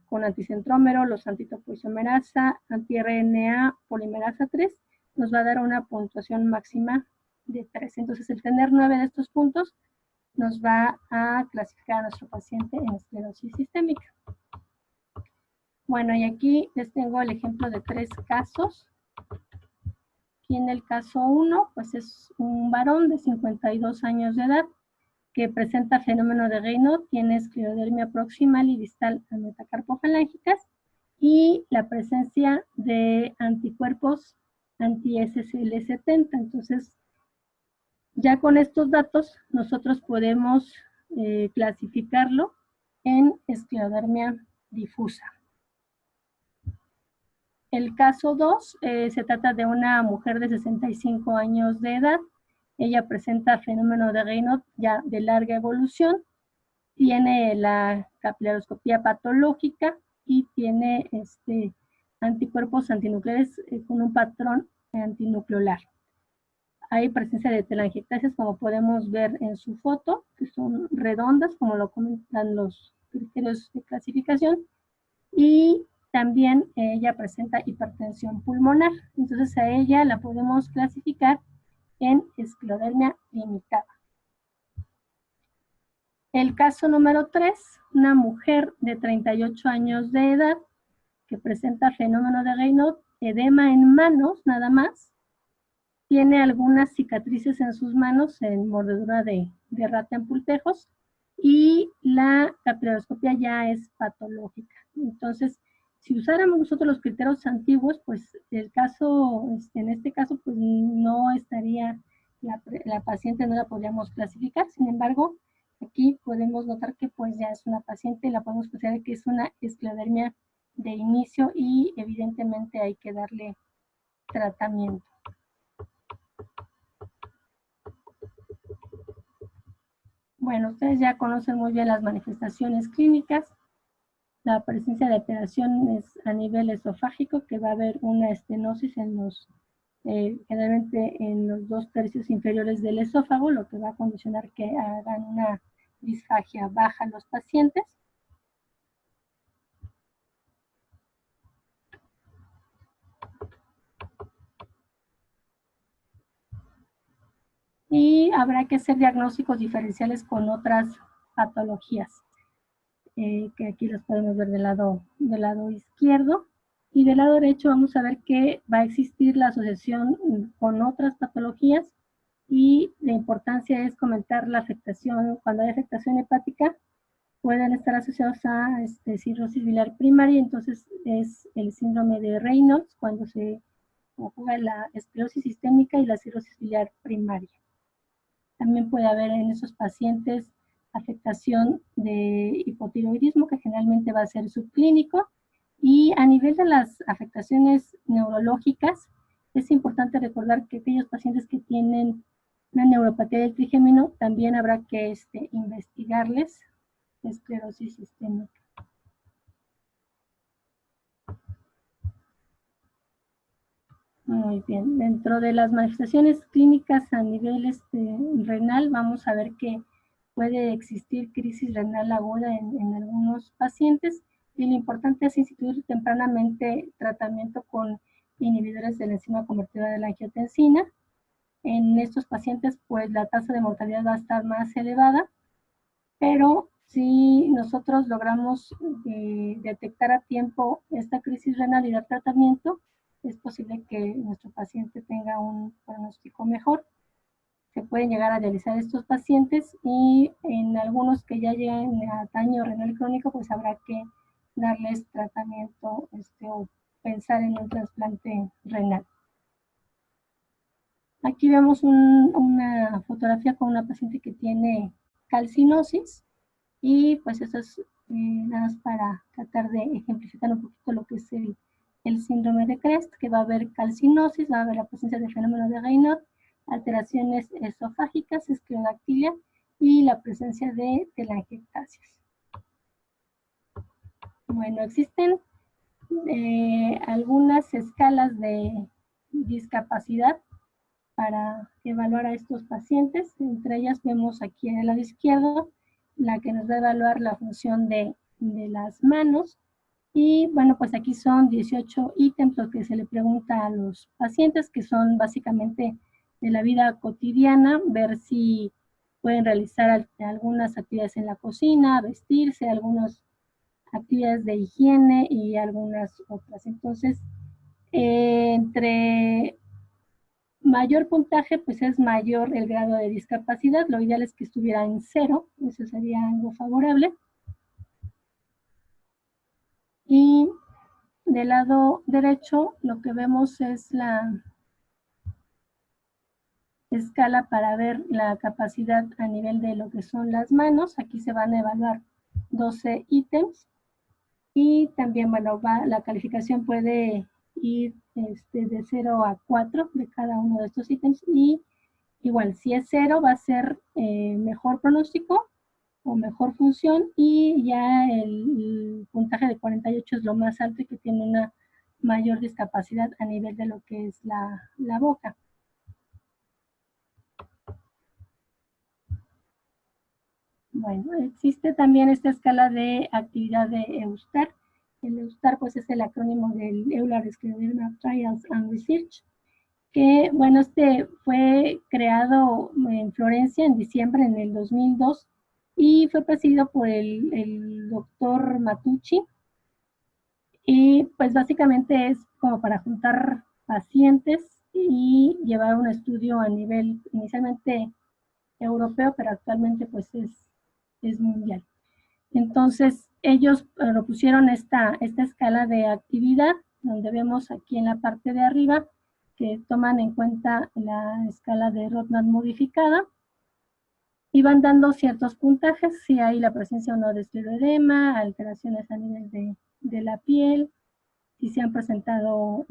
con anticentrómero, los antitopoisomerasa, anti-RNA, polimerasa 3, nos va a dar una puntuación máxima de 3. Entonces, el tener 9 de estos puntos nos va a clasificar a nuestro paciente en esclerosis sistémica. Bueno, y aquí les tengo el ejemplo de 3 casos. Aquí en el caso 1, pues es un varón de 52 años de edad que presenta fenómeno de Raynaud, tiene esclerodermia proximal y distal a metacarpofalángicas y la presencia de anticuerpos anti-SCL70. Entonces, ya con estos datos nosotros podemos clasificarlo en esclerodermia difusa. El caso 2 se trata de una mujer de 65 años de edad. Ella presenta fenómeno de Raynaud ya de larga evolución, tiene la capilaroscopía patológica y tiene anticuerpos antinucleares con un patrón antinucleolar. Hay presencia de telangiectasias, como podemos ver en su foto, que son redondas, como lo comentan los criterios de clasificación, y también ella presenta hipertensión pulmonar. Entonces a ella la podemos clasificar en esclerodermia limitada. El caso número 3, una mujer de 38 años de edad que presenta fenómeno de Raynaud, edema en manos nada más, tiene algunas cicatrices en sus manos en mordedura de rata en pulpejos y la capilaroscopia ya es patológica. Entonces, si usáramos nosotros los criterios antiguos, pues el caso, en este caso, pues no estaría, la paciente no la podríamos clasificar. Sin embargo, aquí podemos notar que pues ya es una paciente, la podemos considerar que es una esclerodermia de inicio y evidentemente hay que darle tratamiento. Bueno, ustedes ya conocen muy bien las manifestaciones clínicas. La presencia de alteraciones a nivel esofágico, que va a haber una estenosis en los, generalmente en los 2/3 inferiores del esófago, lo que va a condicionar que hagan una disfagia baja los pacientes. Y habrá que hacer diagnósticos diferenciales con otras patologías, que aquí los podemos ver del lado izquierdo. Y del lado derecho vamos a ver que va a existir la asociación con otras patologías y la importancia es comentar la afectación. Cuando hay afectación hepática pueden estar asociados a cirrosis biliar primaria, entonces es el síndrome de Reynolds cuando se conjuga la esclerosis sistémica y la cirrosis biliar primaria. También puede haber en esos pacientes afectación de hipotiroidismo, que generalmente va a ser subclínico. Y a nivel de las afectaciones neurológicas, es importante recordar que aquellos pacientes que tienen una neuropatía del trigémino, también habrá que investigarles esclerosis sistémica. Muy bien, dentro de las manifestaciones clínicas a nivel renal, vamos a ver que puede existir crisis renal aguda en algunos pacientes y lo importante es instituir tempranamente tratamiento con inhibidores de la enzima convertidora de la angiotensina. En estos pacientes, pues la tasa de mortalidad va a estar más elevada, pero si nosotros logramos detectar a tiempo esta crisis renal y dar tratamiento, es posible que nuestro paciente tenga un pronóstico mejor. Se pueden llegar a dializar estos pacientes y en algunos que ya lleguen a daño renal crónico, pues habrá que darles tratamiento o pensar en un trasplante renal. Aquí vemos una fotografía con una paciente que tiene calcinosis y pues eso es nada más para tratar de ejemplificar un poquito lo que es el síndrome de Crest, que va a haber calcinosis, va a haber la presencia de fenómeno de Raynaud, alteraciones esofágicas, esclerodactilia y la presencia de telangiectasias. Bueno, existen algunas escalas de discapacidad para evaluar a estos pacientes. Entre ellas vemos aquí en el lado izquierdo la que nos va a evaluar la función de las manos. Y bueno, pues aquí son 18 ítems lo que se le pregunta a los pacientes, que son básicamente de la vida cotidiana, ver si pueden realizar algunas actividades en la cocina, vestirse, algunas actividades de higiene y algunas otras. Entonces, entre mayor puntaje, pues es mayor el grado de discapacidad. Lo ideal es que estuviera en 0, eso sería algo favorable. Y del lado derecho lo que vemos es la escala para ver la capacidad a nivel de lo que son las manos. Aquí se van a evaluar 12 ítems. Y también, bueno, la calificación puede ir de 0 a 4 de cada uno de estos ítems. Y igual, si es 0, va a ser mejor pronóstico o mejor función. Y ya el puntaje de 48 es lo más alto y que tiene una mayor discapacidad a nivel de lo que es la boca. Bueno, existe también esta escala de actividad de EUSTAR. El EUSTAR pues es el acrónimo del Euler Scleroderma Trials and Research, que bueno, fue creado en Florencia en diciembre en el 2002 y fue presidido por el doctor Matucci. Y pues básicamente es como para juntar pacientes y llevar un estudio a nivel inicialmente europeo, pero actualmente pues es mundial. Entonces ellos propusieron esta escala de actividad, donde vemos aquí en la parte de arriba que toman en cuenta la escala de Rodnan modificada y van dando ciertos puntajes, si hay la presencia o no de escleroderma, alteraciones a nivel de la piel, si se han presentado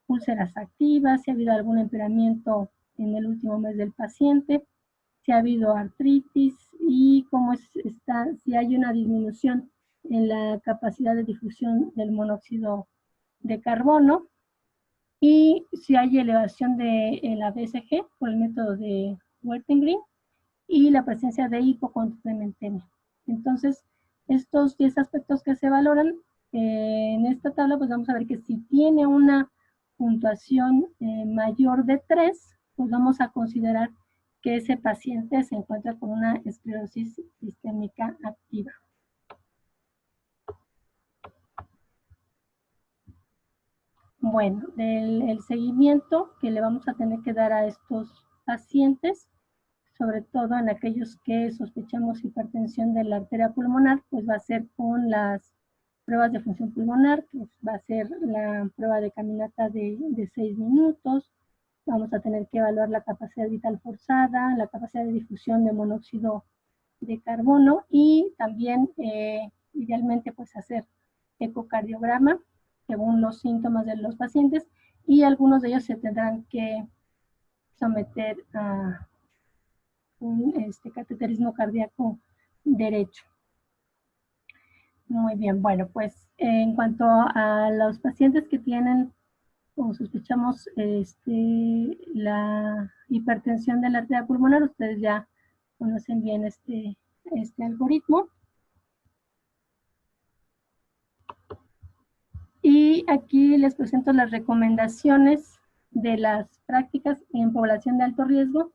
úlceras activas, si ha habido algún empeoramiento en el último mes del paciente, si ha habido artritis y cómo está, si hay una disminución en la capacidad de difusión del monóxido de carbono y si hay elevación de la BCG por el método de Wertengren y la presencia de hipocomplementemia. Entonces, estos 10 aspectos que se valoran en esta tabla, pues vamos a ver que si tiene una puntuación mayor de 3, pues vamos a considerar que ese paciente se encuentra con una esclerosis sistémica activa. Bueno, el seguimiento que le vamos a tener que dar a estos pacientes, sobre todo en aquellos que sospechamos hipertensión de la arteria pulmonar, pues va a ser con las pruebas de función pulmonar, que va a ser la prueba de caminata de 6 minutos. Vamos a tener que evaluar la capacidad vital forzada, la capacidad de difusión de monóxido de carbono y también, idealmente, pues hacer ecocardiograma según los síntomas de los pacientes y algunos de ellos se tendrán que someter a un cateterismo cardíaco derecho. Muy bien, bueno, pues en cuanto a los pacientes que tienen o sospechamos la hipertensión de la arteria pulmonar, ustedes ya conocen bien este algoritmo. Y aquí les presento las recomendaciones de las prácticas en población de alto riesgo.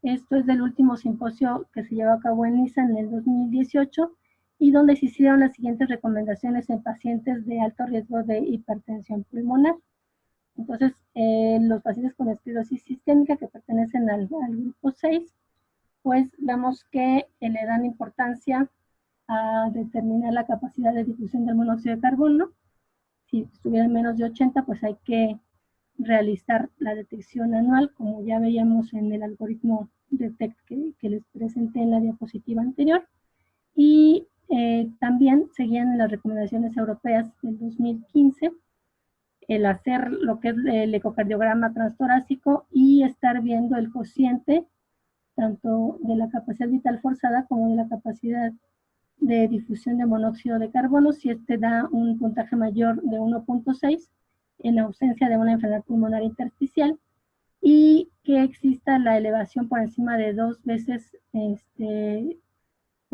Esto es del último simposio que se llevó a cabo en Niza en el 2018 y donde se hicieron las siguientes recomendaciones en pacientes de alto riesgo de hipertensión pulmonar. Entonces, los pacientes con esclerosis sistémica que pertenecen al grupo 6, pues vemos que le dan importancia a determinar la capacidad de difusión del monóxido de carbono. Si estuviera en menos de 80, pues hay que realizar la detección anual, como ya veíamos en el algoritmo DETECT que les presenté en la diapositiva anterior. Y también seguían las recomendaciones europeas del 2015, el hacer lo que es el ecocardiograma transtorácico y estar viendo el cociente tanto de la capacidad vital forzada como de la capacidad de difusión de monóxido de carbono, si da un puntaje mayor de 1.6 en ausencia de una enfermedad pulmonar intersticial y que exista la elevación por encima de 2 veces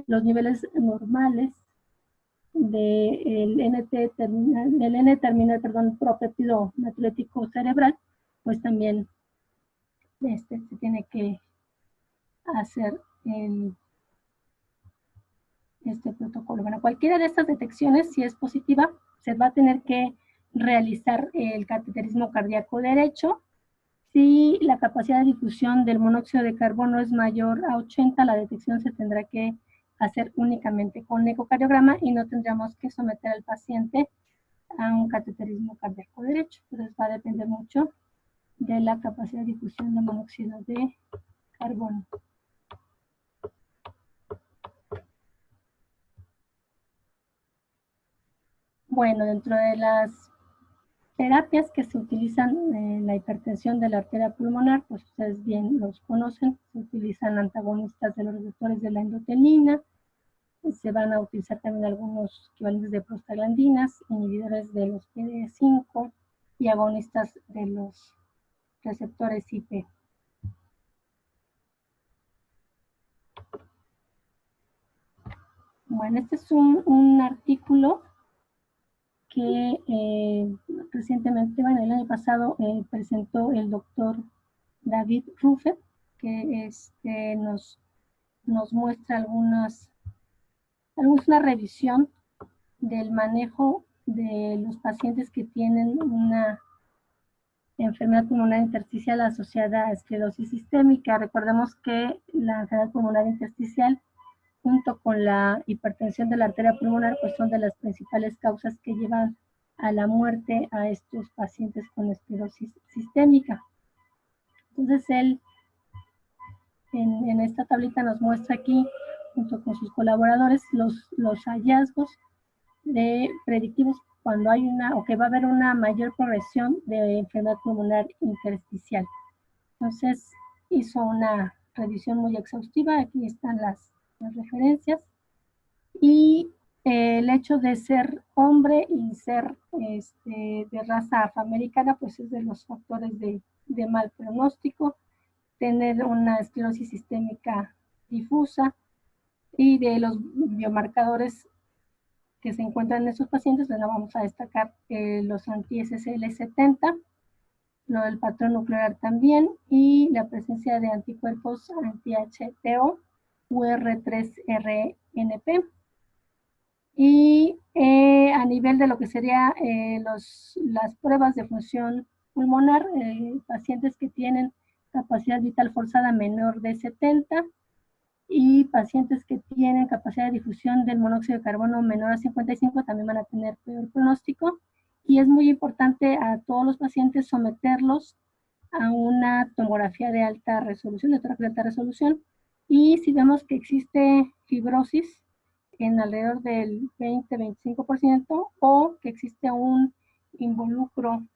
los niveles normales del N terminal, propéptido natriurético cerebral, pues también se tiene que hacer este protocolo. Bueno, cualquiera de estas detecciones, si es positiva, se va a tener que realizar el cateterismo cardíaco derecho. Si la capacidad de difusión del monóxido de carbono es mayor a 80, la detección se tendrá que hacer únicamente con ecocardiograma y no tendríamos que someter al paciente a un cateterismo cardíaco derecho. Entonces va a depender mucho de la capacidad de difusión de monóxido de carbono. Bueno, dentro de las terapias que se utilizan en la hipertensión de la arteria pulmonar, pues ustedes bien los conocen, se utilizan antagonistas de los receptores de la endotelina, se van a utilizar también algunos equivalentes de prostaglandinas, inhibidores de los PDE5 y agonistas de los receptores IP. Bueno, este es un artículo que recientemente, bueno, el año pasado presentó el doctor David Ruffet, que nos muestra una revisión del manejo de los pacientes que tienen una enfermedad pulmonar intersticial asociada a esclerosis sistémica. Recordemos que la enfermedad pulmonar intersticial, junto con la hipertensión de la arteria pulmonar, pues son de las principales causas que llevan a la muerte a estos pacientes con esclerosis sistémica. Entonces, él en esta tablita nos muestra aquí, junto con sus colaboradores, los hallazgos de predictivos cuando hay o que va a haber una mayor progresión de enfermedad pulmonar intersticial. Entonces, hizo una revisión muy exhaustiva. Aquí están las referencias. Y el hecho de ser hombre y ser de raza afroamericana, pues es de los factores de mal pronóstico. Tener una esclerosis sistémica difusa y de los biomarcadores que se encuentran en estos pacientes, bueno, vamos a destacar los anti-SSL70, lo del patrón nuclear también, y la presencia de anticuerpos anti-HTO, UR3RNP. Y a nivel de lo que sería las pruebas de función pulmonar, pacientes que tienen capacidad vital forzada menor de 70 y pacientes que tienen capacidad de difusión del monóxido de carbono menor a 55 también van a tener peor pronóstico. Y es muy importante a todos los pacientes someterlos a una tomografía de alta resolución, de tórax de alta resolución. Y si vemos que existe fibrosis en alrededor del 20-25% o que existe un involucro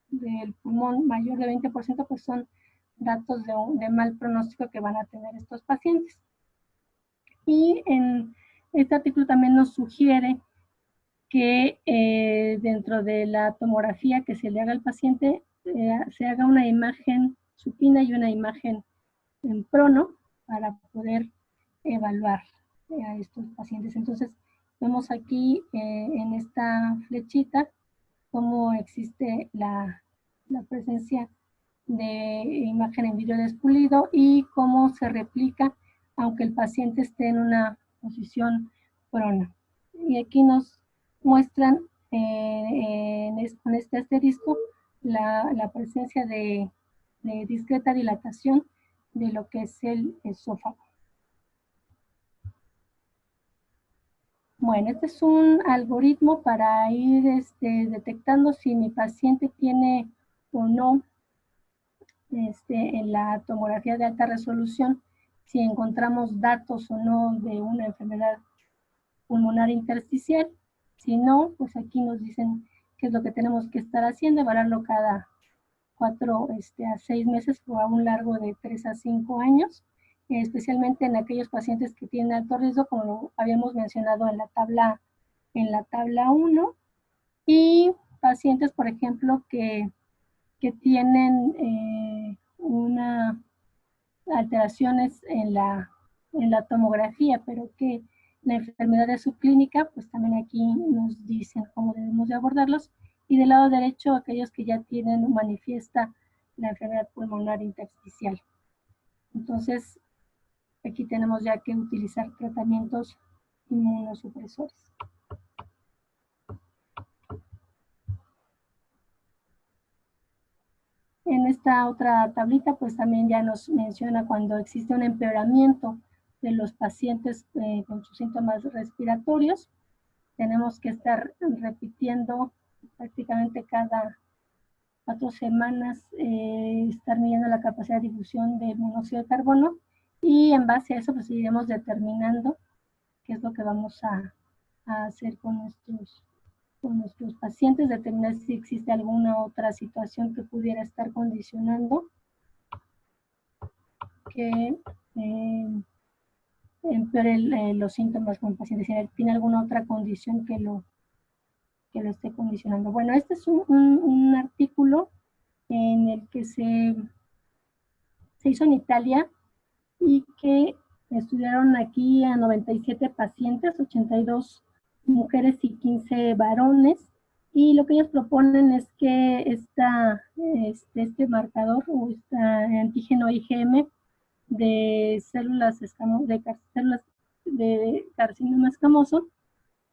del pulmón mayor de 20%, pues son datos de mal pronóstico que van a tener estos pacientes. Y en este artículo también nos sugiere que dentro de la tomografía que se le haga al paciente, se haga una imagen supina y una imagen en prono para poder evaluar a estos pacientes. Entonces, vemos aquí en esta flechita cómo existe la presencia de imagen en vidrio despulido y cómo se replica aunque el paciente esté en una posición prona. Y aquí nos muestran con este asterisco la presencia de discreta dilatación de lo que es el esófago. Bueno, este es un algoritmo para ir detectando si mi paciente tiene o no en la tomografía de alta resolución, si encontramos datos o no de una enfermedad pulmonar intersticial. Si no, pues aquí nos dicen qué es lo que tenemos que estar haciendo, evaluarlo cada 4 a 6 meses o a un largo de 3 a 5 años, especialmente en aquellos pacientes que tienen alto riesgo, como lo habíamos mencionado en la tabla 1, y pacientes, por ejemplo, que tienen alteraciones en la tomografía, pero que la enfermedad de subclínica, pues también aquí nos dicen cómo debemos de abordarlos. Y del lado derecho, aquellos que ya tienen o manifiesta la enfermedad pulmonar intersticial. Entonces, aquí tenemos ya que utilizar tratamientos inmunosupresores. En esta otra tablita, pues también ya nos menciona cuando existe un empeoramiento de los pacientes con sus síntomas respiratorios. Tenemos que estar repitiendo prácticamente cada 4 semanas, estar midiendo la capacidad de difusión del monóxido de carbono, y en base a eso pues iremos determinando qué es lo que vamos a hacer con nuestros pacientes, determinar si existe alguna otra situación que pudiera estar condicionando que empeore los síntomas con el paciente, si tiene alguna otra condición que lo esté condicionando. Bueno, este es un artículo en el que se hizo en Italia y que estudiaron aquí a 97 pacientes, 82 mujeres y 15 varones, y lo que ellos proponen es que este marcador o este antígeno IgM de células de carcinoma escamoso,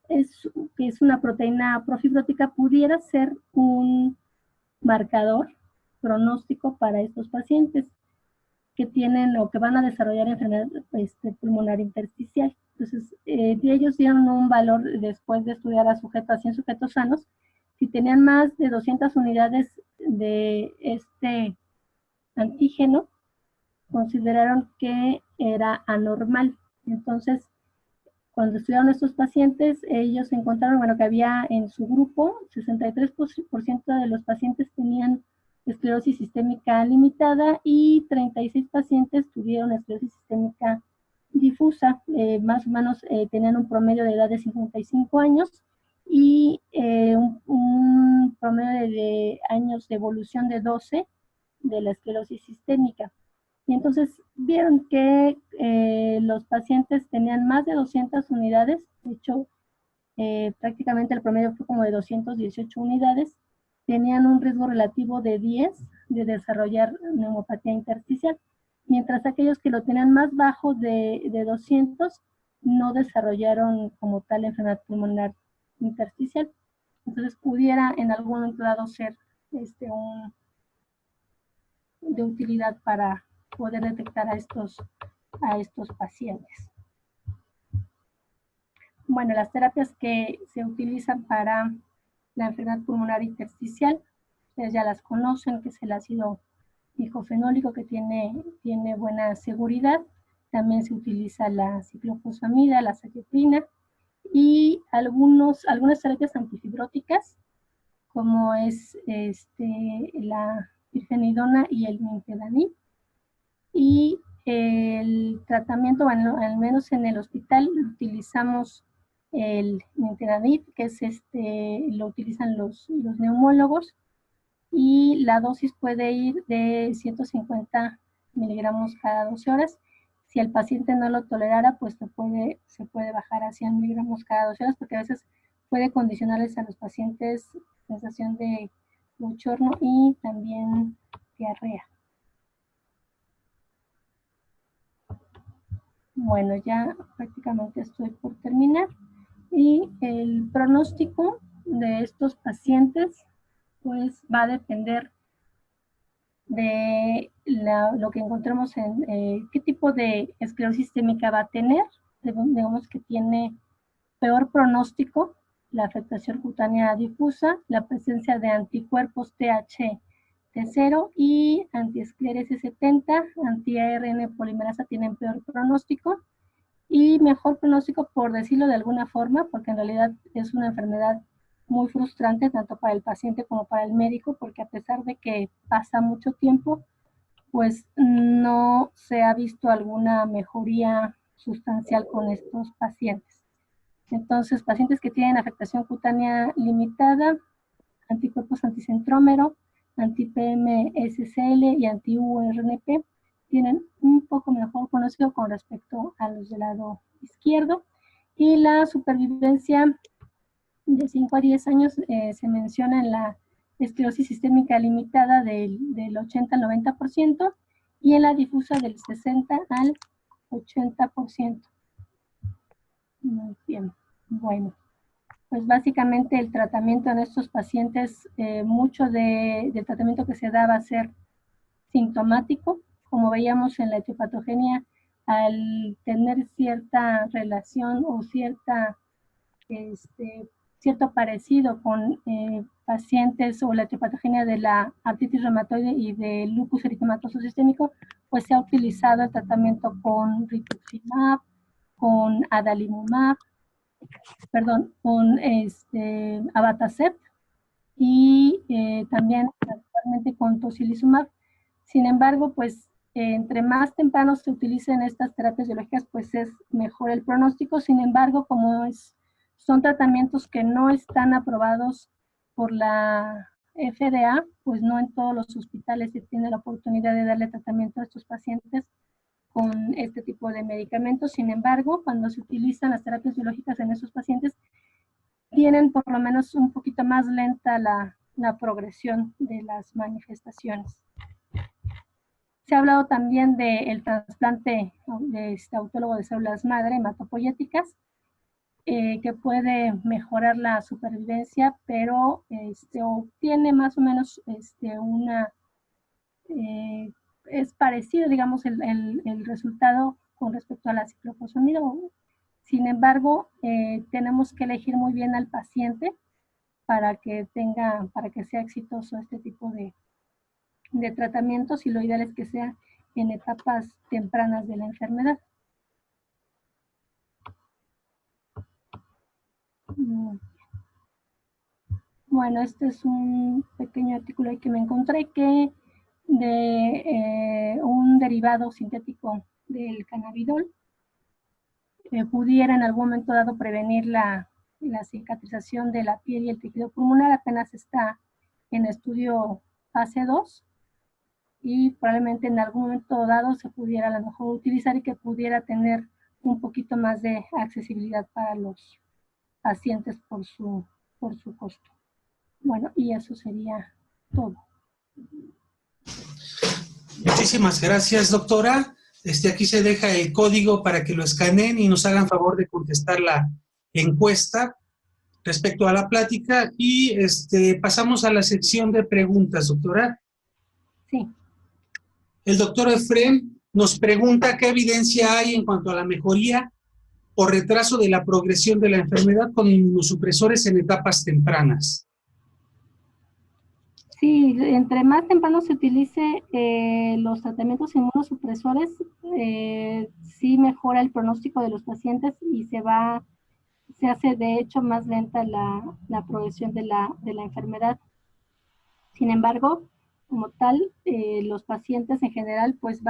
que es una proteína profibrótica, pudiera ser un marcador pronóstico para estos pacientes que tienen o que van a desarrollar enfermedad pulmonar intersticial. Entonces, ellos dieron un valor después de estudiar a 100 sujetos sanos. Si tenían más de 200 unidades de este antígeno, consideraron que era anormal. Entonces, cuando estudiaron estos pacientes, ellos encontraron, bueno, que había en su grupo, 63% de los pacientes tenían esclerosis sistémica limitada y 36 pacientes tuvieron esclerosis sistémica difusa. Más o menos tenían un promedio de edad de 55 años y un promedio de años de evolución de 12 de la esclerosis sistémica. Y entonces vieron que los pacientes tenían más de 200 unidades, de hecho prácticamente el promedio fue como de 218 unidades, tenían un riesgo relativo de 10 de desarrollar neumopatía intersticial, mientras aquellos que lo tenían más bajo de 200 no desarrollaron como tal enfermedad pulmonar intersticial. Entonces pudiera en algún momento dado ser de utilidad para poder detectar a estos pacientes. Bueno, las terapias que se utilizan para la enfermedad pulmonar intersticial, ustedes ya las conocen, que es el ácido diclofenólico, que tiene buena seguridad. También se utiliza la ciclofosfamida, la azathioprina y algunas terapias antifibróticas, como es la pirfenidona y el nintedanib. Y el tratamiento, bueno, al menos en el hospital utilizamos el nintedanib, que es lo utilizan los neumólogos, y la dosis puede ir de 150 miligramos cada 12 horas. Si el paciente no lo tolerara, pues se puede bajar a 100 miligramos cada 12 horas, porque a veces puede condicionarles a los pacientes sensación de bochorno y también diarrea. Bueno, ya prácticamente estoy por terminar. Y el pronóstico de estos pacientes pues va a depender de lo que encontremos en qué tipo de esclerosis sistémica va a tener. Digamos que tiene peor pronóstico la afectación cutánea difusa, la presencia de anticuerpos TH-T0 y antiescleresis 70, anti-ARN polimerasa tienen peor pronóstico y mejor pronóstico, por decirlo de alguna forma, porque en realidad es una enfermedad muy frustrante tanto para el paciente como para el médico, porque a pesar de que pasa mucho tiempo, pues no se ha visto alguna mejoría sustancial con estos pacientes. Entonces, pacientes que tienen afectación cutánea limitada, anticuerpos anticentrómero, anti-PMSCL y anti-URNP, tienen un poco mejor pronóstico con respecto a los del lado izquierdo. Y la supervivencia de 5 a 10 años se menciona en la esclerosis sistémica limitada del 80 al 90% y en la difusa del 60 al 80%. Muy bien, bueno, pues básicamente el tratamiento en estos pacientes, mucho del tratamiento que se da va a ser sintomático, como veíamos en la etiopatogenia, al tener cierta relación o cierto parecido con pacientes o la etiopatogenia de la artritis reumatoide y del lupus eritematoso sistémico, pues se ha utilizado el tratamiento con rituximab, con adalimumab, abatacept y también actualmente con tocilizumab. Sin embargo, pues entre más temprano se utilicen estas terapias biológicas, pues es mejor el pronóstico. Sin embargo, como son tratamientos que no están aprobados por la FDA, pues no en todos los hospitales se tiene la oportunidad de darle tratamiento a estos pacientes con este tipo de medicamentos. Sin embargo, cuando se utilizan las terapias biológicas en esos pacientes, tienen por lo menos un poquito más lenta la progresión de las manifestaciones. Se ha hablado también del trasplante de autólogo de células madre hematopoyéticas, que puede mejorar la supervivencia, pero obtiene más o menos es parecido, digamos, el resultado con respecto a la ciclofosfamida. Sin embargo, tenemos que elegir muy bien al paciente para que sea exitoso este tipo de tratamientos, y lo ideal es que sea en etapas tempranas de la enfermedad. Bueno, este es un pequeño artículo ahí que me encontré de un derivado sintético del cannabidol pudiera en algún momento dado prevenir la cicatrización de la piel y el tejido pulmonar. Apenas está en estudio fase 2 y probablemente en algún momento dado se pudiera a lo mejor utilizar y que pudiera tener un poquito más de accesibilidad para los pacientes por su costo. Bueno, y eso sería todo. Muchísimas gracias, doctora. Aquí se deja el código para que lo escaneen y nos hagan favor de contestar la encuesta respecto a la plática. Y pasamos a la sección de preguntas, doctora. Sí. El doctor Efrén nos pregunta qué evidencia hay en cuanto a la mejoría o retraso de la progresión de la enfermedad con inmunosupresores en etapas tempranas. Sí, entre más temprano se utilice los tratamientos inmunosupresores, sí mejora el pronóstico de los pacientes y se hace de hecho más lenta la progresión de la enfermedad. Sin embargo, como tal, los pacientes en general pues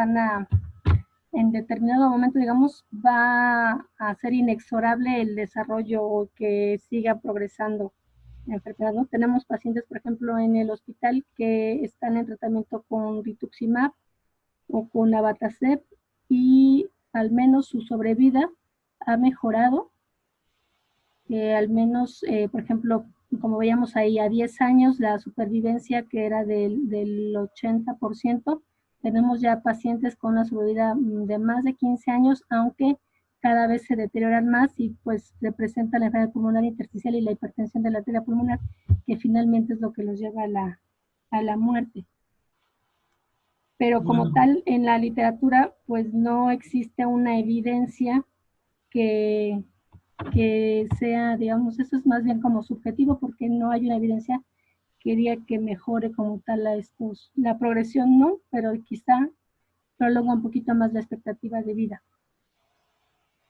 en determinado momento, digamos, va a ser inexorable el desarrollo o que siga progresando la enfermedad, ¿no? Tenemos pacientes, por ejemplo, en el hospital que están en tratamiento con rituximab o con abatacept y al menos su sobrevida ha mejorado. Al menos, por ejemplo, como veíamos ahí, a 10 años la supervivencia que era del 80%, tenemos ya pacientes con una sobrevida de más de 15 años, aunque cada vez se deterioran más y pues se presenta la enfermedad pulmonar intersticial y la hipertensión de la arteria pulmonar, que finalmente es lo que los lleva a la muerte. Pero como tal, en la literatura, pues no existe una evidencia que sea, digamos, eso es más bien como subjetivo, porque no hay una evidencia que diga que mejore como tal la progresión, no, pero quizá prolonga un poquito más la expectativa de vida.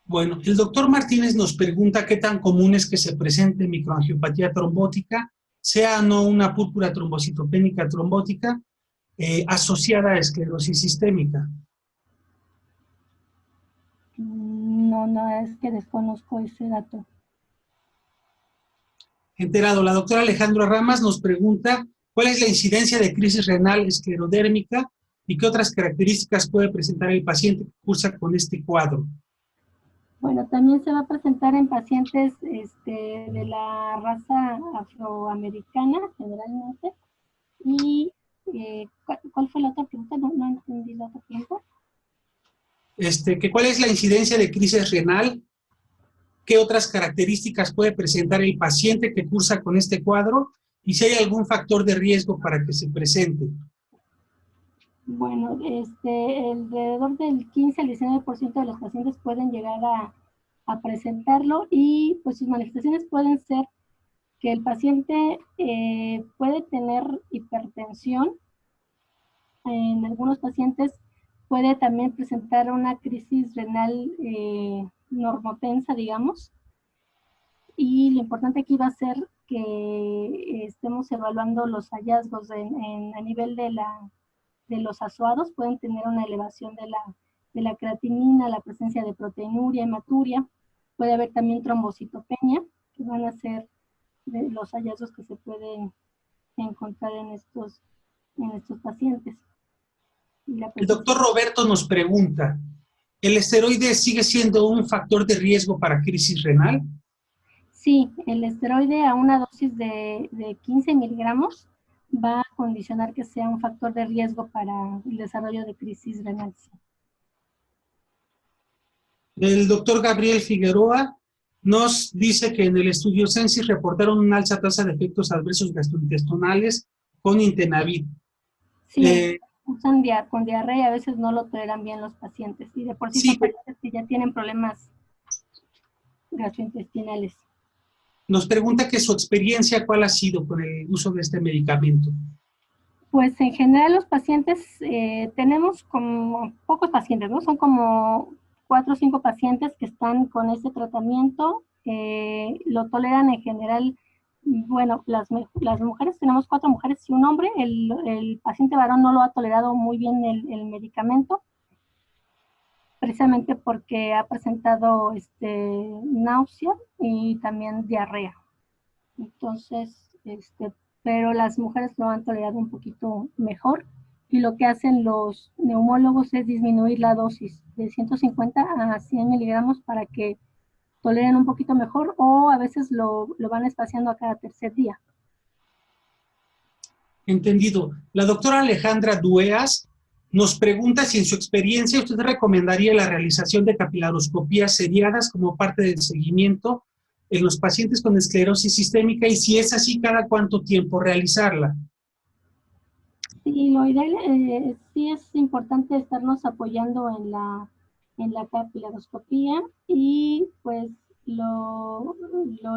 Bueno, el doctor Martínez nos pregunta qué tan común es que se presente microangiopatía trombótica, sea no una púrpura trombocitopénica trombótica asociada a esclerosis sistémica. No, es que desconozco ese dato. Enterado, la doctora Alejandra Ramas nos pregunta cuál es la incidencia de crisis renal esclerodérmica y qué otras características puede presentar el paciente que cursa con este cuadro. Bueno, también se va a presentar en pacientes de la raza afroamericana, generalmente. Y, ¿cuál fue la otra pregunta? No entendí la otra pregunta. ¿Cuál es la incidencia de crisis renal? ¿Qué otras características puede presentar el paciente que cursa con este cuadro? Y si hay algún factor de riesgo para que se presente. Bueno, alrededor del 15 al 19% de los pacientes pueden llegar a presentarlo y pues sus manifestaciones pueden ser que el paciente puede tener hipertensión. En algunos pacientes puede también presentar una crisis renal normotensa, digamos. y lo importante aquí va a ser que estemos evaluando los hallazgos a nivel de los azuados. Pueden tener una elevación de la creatinina, la presencia de proteinuria, hematuria. Puede haber también trombocitopenia, que van a ser de los hallazgos que se pueden encontrar en estos pacientes. El doctor Roberto nos pregunta, ¿el esteroide sigue siendo un factor de riesgo para crisis renal? Sí, el esteroide a una dosis de 15 miligramos va a condicionar que sea un factor de riesgo para el desarrollo de crisis renal. El doctor Gabriel Figueroa nos dice que en el estudio Censis reportaron una alta tasa de efectos adversos gastrointestinales con Intenavir. Sí, usan con diarrea y a veces no lo toleran bien los pacientes. Y de por sí son pacientes que ya tienen problemas gastrointestinales. Nos pregunta que su experiencia, ¿cuál ha sido con el uso de este medicamento? Pues en general los pacientes, tenemos como pocos pacientes, ¿no? Son como 4 o 5 pacientes que están con este tratamiento, lo toleran en general. Bueno, las mujeres, tenemos 4 mujeres y un hombre. El paciente varón no lo ha tolerado muy bien el medicamento, precisamente porque ha presentado náusea y también diarrea. Entonces, pero las mujeres lo han tolerado un poquito mejor, y lo que hacen los neumólogos es disminuir la dosis de 150 a 100 miligramos para que toleren un poquito mejor, o a veces lo van espaciando a cada tercer día. Entendido. La doctora Alejandra Dueas nos pregunta si en su experiencia usted recomendaría la realización de capilaroscopías seriadas como parte del seguimiento en los pacientes con esclerosis sistémica, y si es así, ¿cada cuánto tiempo realizarla? Sí, lo ideal, sí es importante estarnos apoyando en la capilaroscopía, y pues lo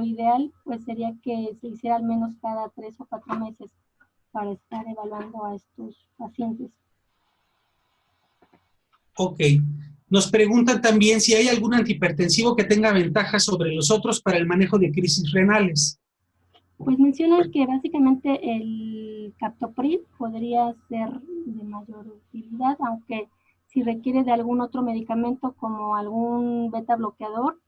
ideal pues sería que se hiciera al menos cada 3 o 4 meses para estar evaluando a estos pacientes. Ok. Nos preguntan también si hay algún antihipertensivo que tenga ventajas sobre los otros para el manejo de crisis renales. Pues mencionan que básicamente el captopril podría ser de mayor utilidad, aunque si requiere de algún otro medicamento como algún beta bloqueador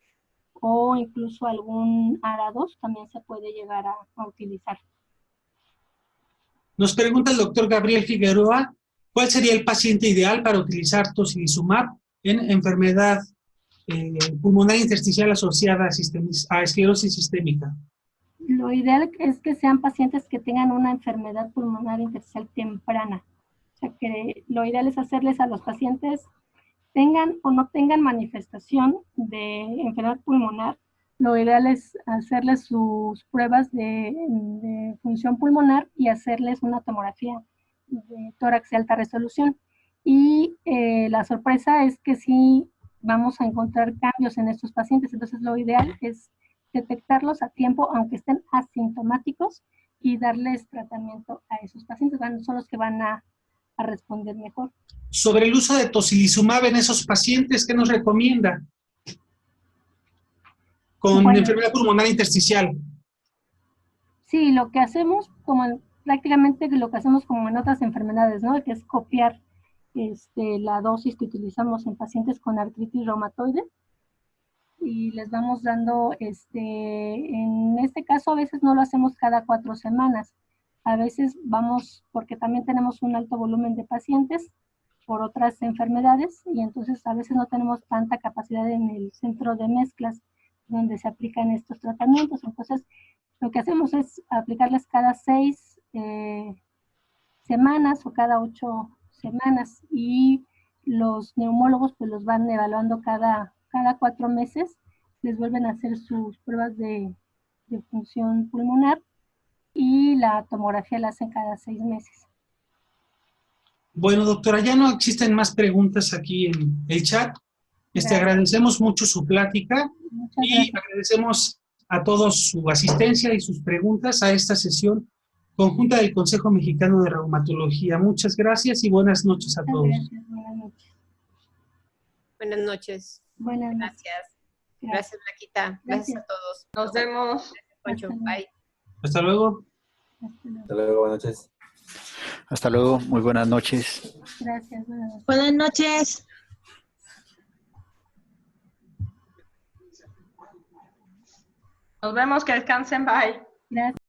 o incluso algún ARA2 también se puede llegar a utilizar. Nos pregunta el doctor Gabriel Figueroa, ¿cuál sería el paciente ideal para utilizar tocilizumab en enfermedad pulmonar intersticial asociada a esclerosis sistémica? Lo ideal es que sean pacientes que tengan una enfermedad pulmonar intersticial temprana. O sea, que lo ideal es hacerles a los pacientes, tengan o no tengan manifestación de enfermedad pulmonar, lo ideal es hacerles sus pruebas de función pulmonar y hacerles una tomografía de tórax de alta resolución. Y la sorpresa es que sí vamos a encontrar cambios en estos pacientes. Entonces lo ideal es detectarlos a tiempo, aunque estén asintomáticos, y darles tratamiento a esos pacientes. Son los que van a responder mejor. Sobre el uso de tocilizumab en esos pacientes, ¿qué nos recomienda? Con enfermedad pulmonar intersticial. Sí, lo que hacemos, prácticamente lo que hacemos como en otras enfermedades, ¿no? Que es copiar la dosis que utilizamos en pacientes con artritis reumatoide, y les vamos dando, en este caso a veces no lo hacemos cada 4 semanas, a veces vamos, porque también tenemos un alto volumen de pacientes por otras enfermedades, y entonces a veces no tenemos tanta capacidad en el centro de mezclas donde se aplican estos tratamientos. Entonces lo que hacemos es aplicarles cada 6 semanas o cada 8 semanas, y los neumólogos pues los van evaluando cada 4 meses, les vuelven a hacer sus pruebas de función pulmonar, y la tomografía la hacen cada 6 meses. Bueno, doctora, ya no existen más preguntas aquí en el chat. Agradecemos mucho su plática y agradecemos a todos su asistencia y sus preguntas a esta sesión conjunta del Consejo Mexicano de Reumatología. Muchas gracias y buenas noches a todos. Buenas noches. Buenas noches. Buenas noches. Gracias. Gracias, Blanquita. Gracias a todos. Nos vemos. Gracias, Poncho. Bye. Hasta luego. Hasta luego, buenas noches. Hasta luego, muy buenas noches. Gracias. Buenas noches. Nos vemos, que descansen. Bye. Gracias.